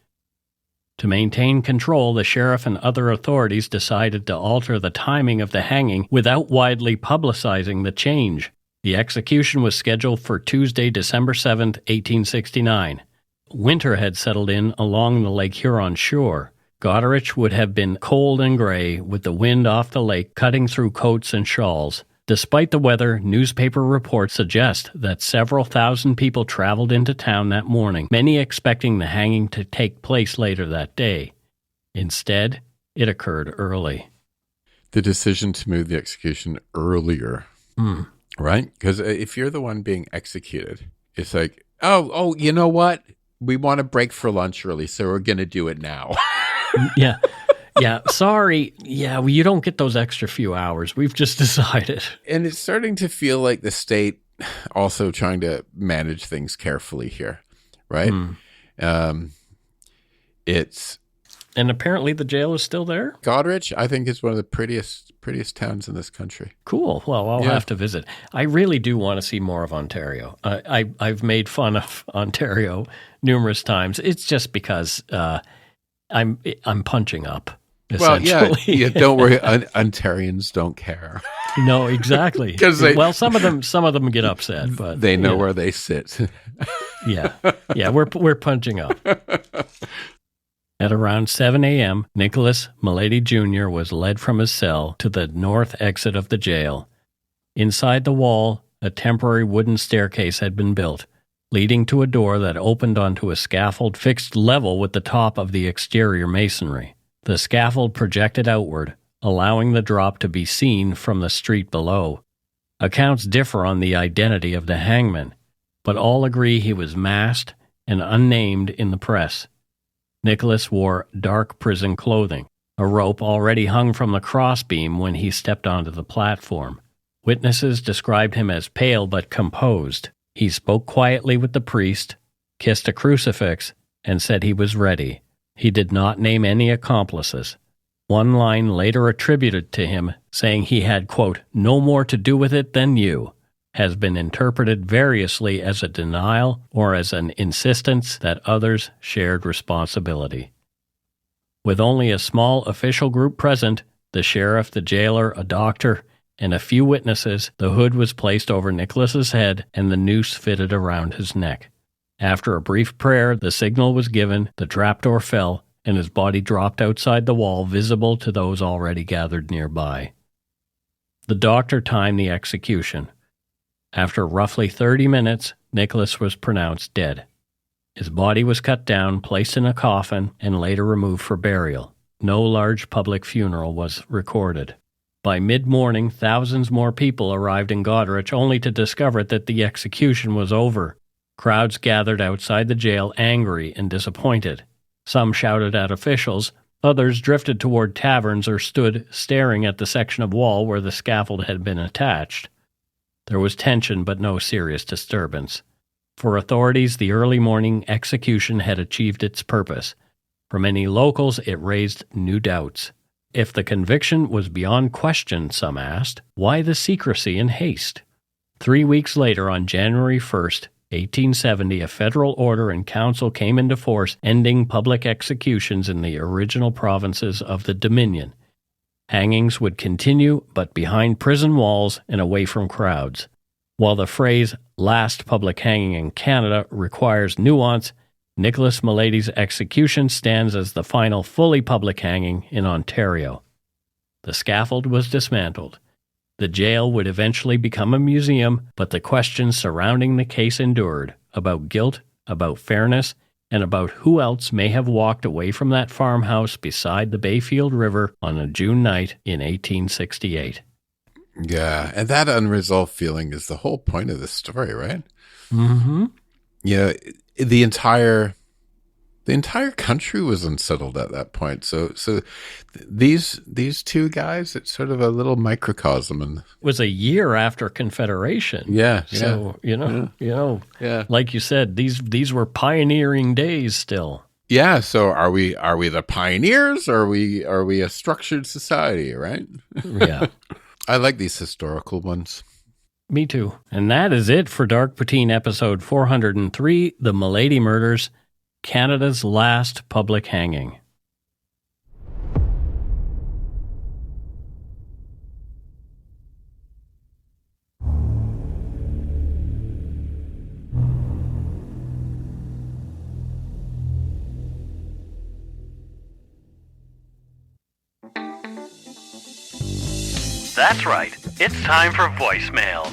To maintain control, the sheriff and other authorities decided to alter the timing of the hanging without widely publicizing the change. The execution was scheduled for Tuesday, December 7, 1869. Winter had settled in along the Lake Huron shore. Goderich would have been cold and gray, with the wind off the lake cutting through coats and shawls. Despite the weather, newspaper reports suggest that several thousand people traveled into town that morning, many expecting the hanging to take place later that day. Instead, it occurred early. The decision to move the execution earlier, right? Because if you're the one being executed, it's like, oh, you know what? We want to break for lunch early, so we're going to do it now. Yeah, sorry. Yeah, well, you don't get those extra few hours. We've just decided. And it's starting to feel like the state also trying to manage things carefully here, right? And apparently the jail is still there? Goderich, I think, is one of the prettiest towns in this country. Cool. Well, I'll have to visit. I really do want to see more of Ontario. I've made fun of Ontario numerous times. It's just because I'm punching up, essentially. Well, yeah, don't worry. Ontarians don't care. No, exactly. Well, some of them get upset, but they know where they sit. Yeah, we're punching up. At around 7 a.m., Nicholas Melady Jr. was led from his cell to the north exit of the jail. Inside the wall, a temporary wooden staircase had been built, leading to a door that opened onto a scaffold fixed level with the top of the exterior masonry. The scaffold projected outward, allowing the drop to be seen from the street below. Accounts differ on the identity of the hangman, but all agree he was masked and unnamed in the press. Nicholas wore dark prison clothing. A rope already hung from the crossbeam when he stepped onto the platform. Witnesses described him as pale but composed. He spoke quietly with the priest, kissed a crucifix, and said he was ready. He did not name any accomplices. One line later attributed to him, saying he had, quote, "no more to do with it than you," has been interpreted variously as a denial or as an insistence that others shared responsibility. With only a small official group present, the sheriff, the jailer, a doctor, and a few witnesses, the hood was placed over Nicholas's head and the noose fitted around his neck. After a brief prayer, the signal was given, the trapdoor fell, and his body dropped outside the wall, visible to those already gathered nearby. The doctor timed the execution. After roughly 30 minutes, Nicholas was pronounced dead. His body was cut down, placed in a coffin, and later removed for burial. No large public funeral was recorded. By mid-morning, thousands more people arrived in Goderich only to discover that the execution was over. Crowds gathered outside the jail angry and disappointed. Some shouted at officials, others drifted toward taverns or stood staring at the section of wall where the scaffold had been attached. There was tension but no serious disturbance. For authorities, the early morning execution had achieved its purpose. For many locals, it raised new doubts. If the conviction was beyond question, some asked, why the secrecy and haste? 3 weeks later, on January 1st, 1870, a federal order and council came into force ending public executions in the original provinces of the Dominion. Hangings would continue, but behind prison walls and away from crowds. While the phrase last public hanging in Canada requires nuance, Nicholas Melady's execution stands as the final fully public hanging in Ontario. The scaffold was dismantled. The jail would eventually become a museum, but the questions surrounding the case endured, about guilt, about fairness, and about who else may have walked away from that farmhouse beside the Bayfield River on a June night in 1868. Yeah, and that unresolved feeling is the whole point of this story, right? Mm-hmm. Yeah, the entire country was unsettled at that point. So these two guys, it's sort of a little microcosm. And it was a year after Confederation. Yeah. So like you said, these were pioneering days still. Yeah. So are we the pioneers? Or are we a structured society? Right. Yeah. I like these historical ones. Me too. And that is it for Dark Poutine episode 403, The Melady Murders, Canada's last public hanging. That's right. It's time for voicemails.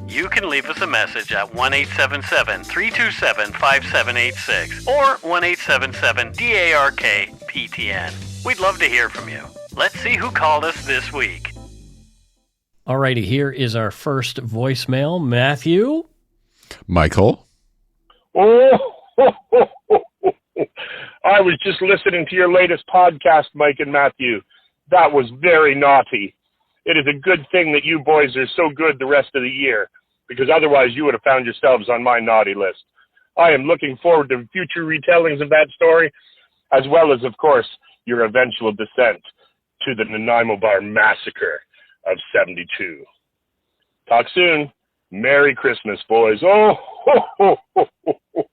You can leave us a message at 1-877-327-5786 or 1-877-DARK-PTN. We'd love to hear from you. Let's see who called us this week. Alrighty, here is our first voicemail. Matthew? Michael? Oh, I was just listening to your latest podcast, Mike and Matthew. That was very naughty. It is a good thing that you boys are so good the rest of the year, because otherwise you would have found yourselves on my naughty list. I am looking forward to future retellings of that story, as well as, of course, your eventual descent to the Nanaimo Bar massacre of 72. Talk soon. Merry Christmas, boys. Oh, ho, ho, ho, ho, ho.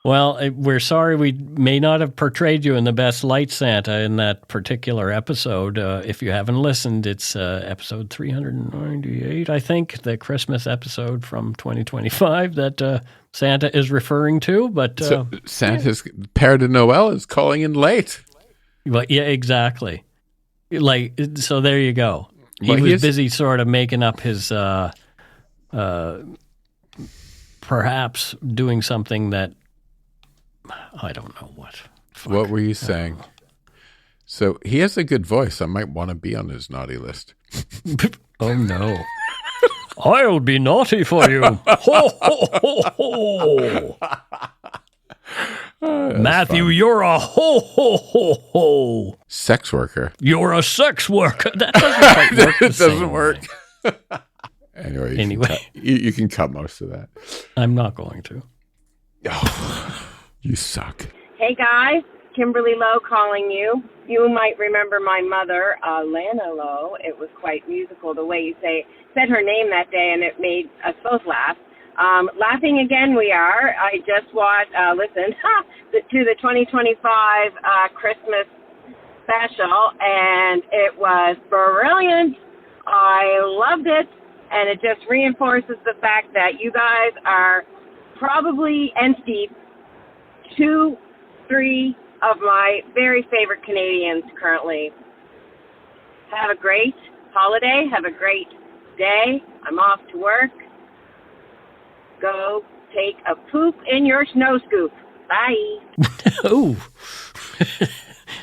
Well, we're sorry we may not have portrayed you in the best light, Santa, in that particular episode. If you haven't listened, it's episode 398, I think, the Christmas episode from 2025 that Santa is referring to, but So Santa's Père de Noël is calling in late. but yeah, exactly. Like, so there you go. He Well, was busy sort of making up his, perhaps doing something that, I don't know what. Fuck. What were you saying? So he has a good voice. I might want to be on his naughty list. Oh, no. I'll be naughty for you. Ho, ho, ho, ho. Matthew, fun. you're a ho, ho, ho, ho. Sex worker. You're a sex worker. That doesn't quite work. It doesn't work. Anyway, you can cut most of that. I'm not going to. Oh, you suck. Hey guys, Kimberly Lowe calling you. You might remember my mother, Lana Lowe. It was quite musical the way you said her name that day, and it made us both laugh. Laughing again we are. I just listened to the 2025 Christmas special, and it was brilliant. I loved it, and it just reinforces the fact that you guys are probably, and Steve, 2, 3 of my very favorite Canadians currently. Have a great holiday. Have a great day. I'm off to work. Go take a poop in your snow scoop. Bye. Ooh.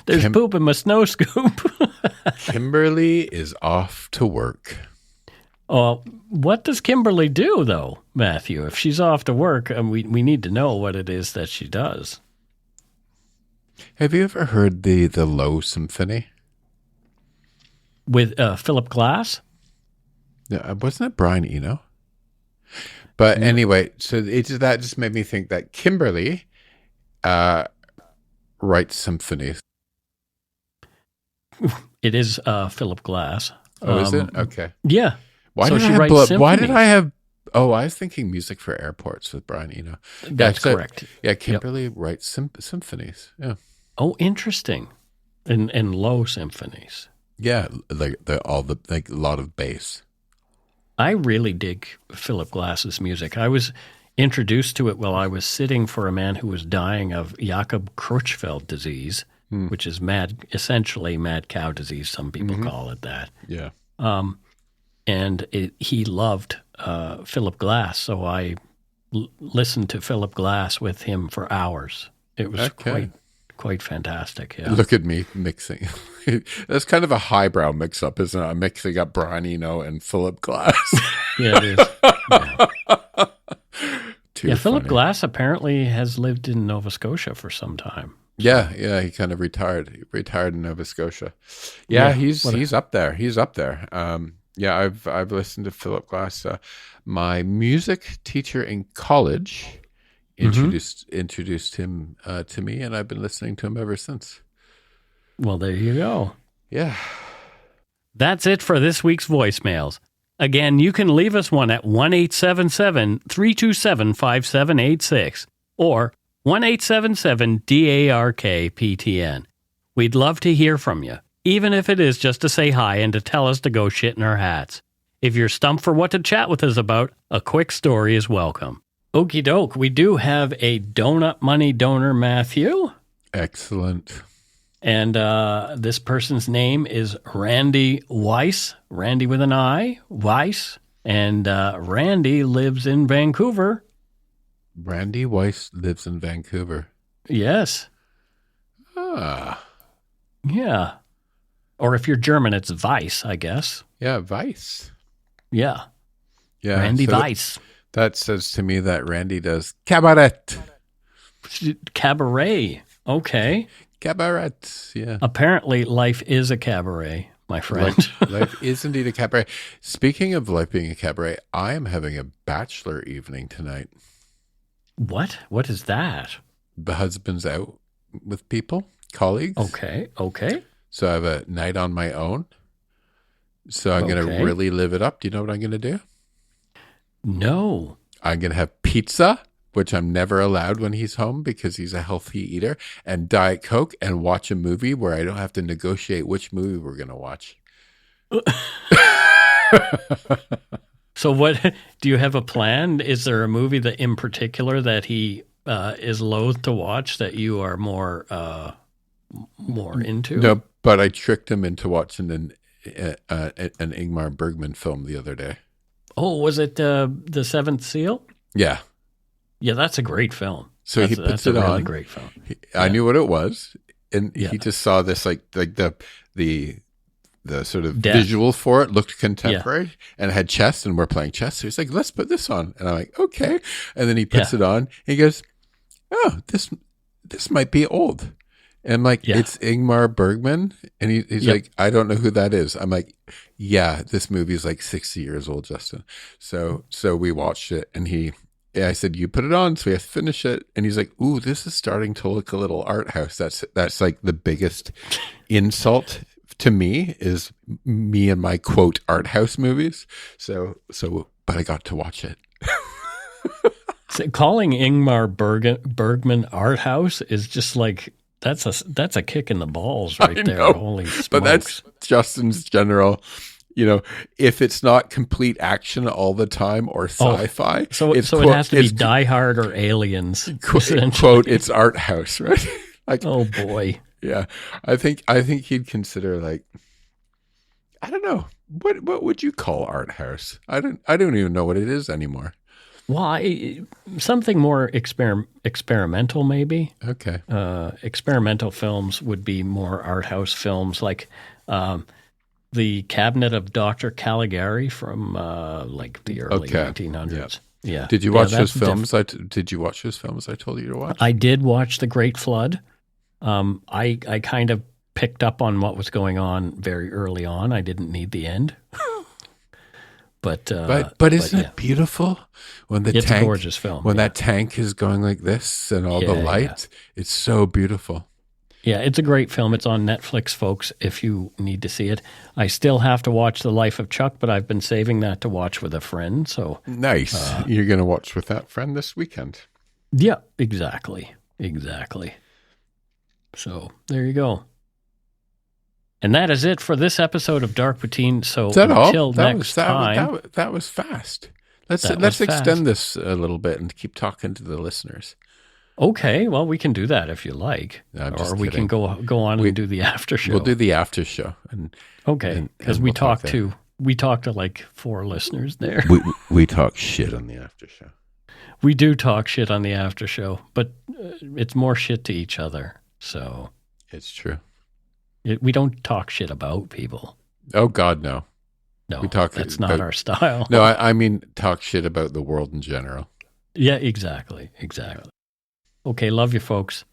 There's poop in my snow scoop. Kimberly is off to work. Oh, what does Kimberly do, though, Matthew? If she's off to work, we need to know what it is that she does. Have you ever heard the Lowe Symphony? With Philip Glass? Yeah, wasn't it Brian Eno? But anyway, so that just made me think that Kimberly writes symphonies. It is Philip Glass. Oh, is it? Okay. Yeah. Why So did she I writes have why did symphonies. I have? Oh, I was thinking music for airports with Brian Eno. That's correct. Yeah, Kimberly writes symphonies. Yeah. Oh, interesting. And low symphonies. Yeah, like a lot of bass. I really dig Philip Glass's music. I was introduced to it while I was sitting for a man who was dying of Jakob Creutzfeldt disease, which is essentially mad cow disease. Some people call it that. Yeah. And he loved Philip Glass, so I listened to Philip Glass with him for hours. It was quite fantastic. Yeah. Look at me mixing. That's kind of a highbrow mix-up, isn't it? I'm mixing up Brian Eno and Philip Glass. Yeah, it is. Yeah. Philip Glass apparently has lived in Nova Scotia for some time. Yeah, he kind of retired. He retired in Nova Scotia. Yeah, he's up there. He's up there. Yeah, I've listened to Philip Glass. My music teacher in college introduced him to me, and I've been listening to him ever since. Well, there you go. Yeah. That's it for this week's voicemails. Again, you can leave us one at 1-877-327-5786 or 1-877-DARK-PTN. We'd love to hear from you, even if it is just to say hi and to tell us to go shit in our hats. If you're stumped for what to chat with us about, a quick story is welcome. Okie doke, we do have a donut money donor, Matthew. Excellent. And this person's name is Randy Weiss, Randy with an I, Weiss. And Randy lives in Vancouver. Randy Weiss lives in Vancouver. Yes. Ah. Yeah. Or if you're German, it's Weiss, I guess. Yeah, Weiss. Yeah. Yeah. Randy so Weiss. That says to me that Randy does cabaret. Cabaret. Okay. Cabaret, yeah. Apparently, life is a cabaret, my friend. Life is indeed a cabaret. Speaking of life being a cabaret, I am having a bachelor evening tonight. What? What is that? The husband's out with people, colleagues. Okay. So I have a night on my own. So I'm going to really live it up. Do you know what I'm going to do? No. I'm going to have pizza, which I'm never allowed when he's home because he's a healthy eater, and Diet Coke, and watch a movie where I don't have to negotiate which movie we're going to watch. So what, do you have a plan? Is there a movie that in particular that he is loath to watch that you are more into? No, but I tricked him into watching an Ingmar Bergman film the other day. Oh, was it The Seventh Seal? Yeah. Yeah, that's a great film. So he puts it on. That's a really great film. I knew what it was, and he just saw this like the sort of visual for it looked contemporary and it had chess, and we're playing chess. So he's like, "Let's put this on," and I'm like, "Okay." And then he puts it on. And he goes, "Oh, this might be old." And I'm like, "It's Ingmar Bergman," and he's like, "I don't know who that is." I'm like, "Yeah, this movie is like 60 years old, Justin." So we watched it, and I said, "You put it on, so we have to finish it." And he's like, "Ooh, this is starting to look a little art house." That's like the biggest insult to me, is me and my quote art house movies. So, but I got to watch it. So calling Ingmar Bergman art house is just like, that's a kick in the balls right there. Holy smokes. But that's Justin's general. If it's not complete action all the time or sci-fi, so it has to be Die Hard or Aliens. Quote, it's art house, right? Like, oh boy. Yeah. I think he'd consider, like, I don't know. What would you call art house? I don't even know what it is anymore. Well, something more experimental maybe. Okay. Experimental films would be more art house films, like The Cabinet of Dr. Caligari from like the early 1900s. Yeah. Did you watch those films? Did you watch those films I told you to watch? I did watch The Great Flood. I kind of picked up on what was going on very early on. I didn't need the end. But isn't it beautiful when it's a gorgeous film. When that tank is going like this and all the light, it's so beautiful. Yeah, it's a great film. It's on Netflix, folks, if you need to see it. I still have to watch The Life of Chuck, but I've been saving that to watch with a friend. So nice. You're going to watch with that friend this weekend. Yeah, exactly. So there you go. And that is it for this episode of Dark Poutine. So until next time. That was fast. Let's extend this a little bit and keep talking to the listeners. Okay, well, we can do that if you like. Or we can go on and do the after show. We'll do the after show. Because we talked to like 4 listeners there. We talk shit on the after show. We do talk shit on the after show, but it's more shit to each other. So it's true. We don't talk shit about people. Oh God, no. No, that's not our style. No, I mean talk shit about the world in general. Yeah, exactly. Okay, love you, folks.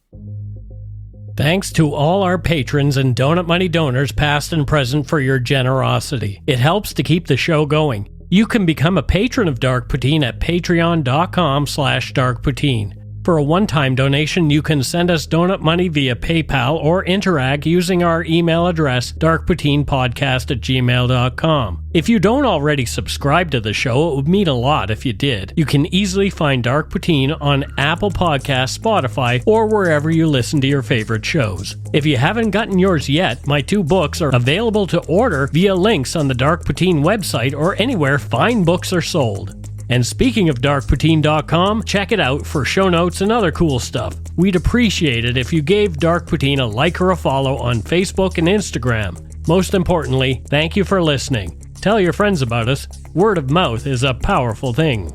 Thanks to all our patrons and Donut Money donors, past and present, for your generosity. It helps to keep the show going. You can become a patron of Dark Poutine at patreon.com/darkpoutine. For a one-time donation, you can send us donut money via PayPal or interact using our email address, darkpoutinepodcast@gmail.com. If you don't already subscribe to the show, it would mean a lot if you did. You can easily find Dark Poutine on Apple Podcasts, Spotify, or wherever you listen to your favorite shows. If you haven't gotten yours yet, my 2 books are available to order via links on the Dark Poutine website or anywhere fine books are sold. And speaking of darkpoutine.com, check it out for show notes and other cool stuff. We'd appreciate it if you gave Dark Poutine a like or a follow on Facebook and Instagram. Most importantly, thank you for listening. Tell your friends about us. Word of mouth is a powerful thing.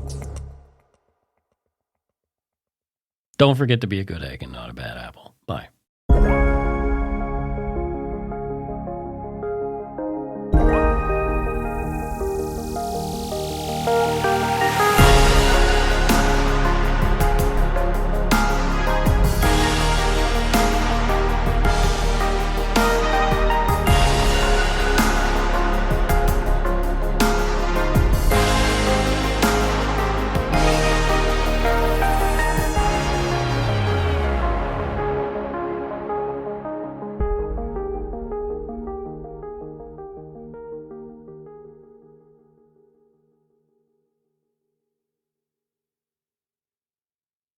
Don't forget to be a good egg and not a bad apple.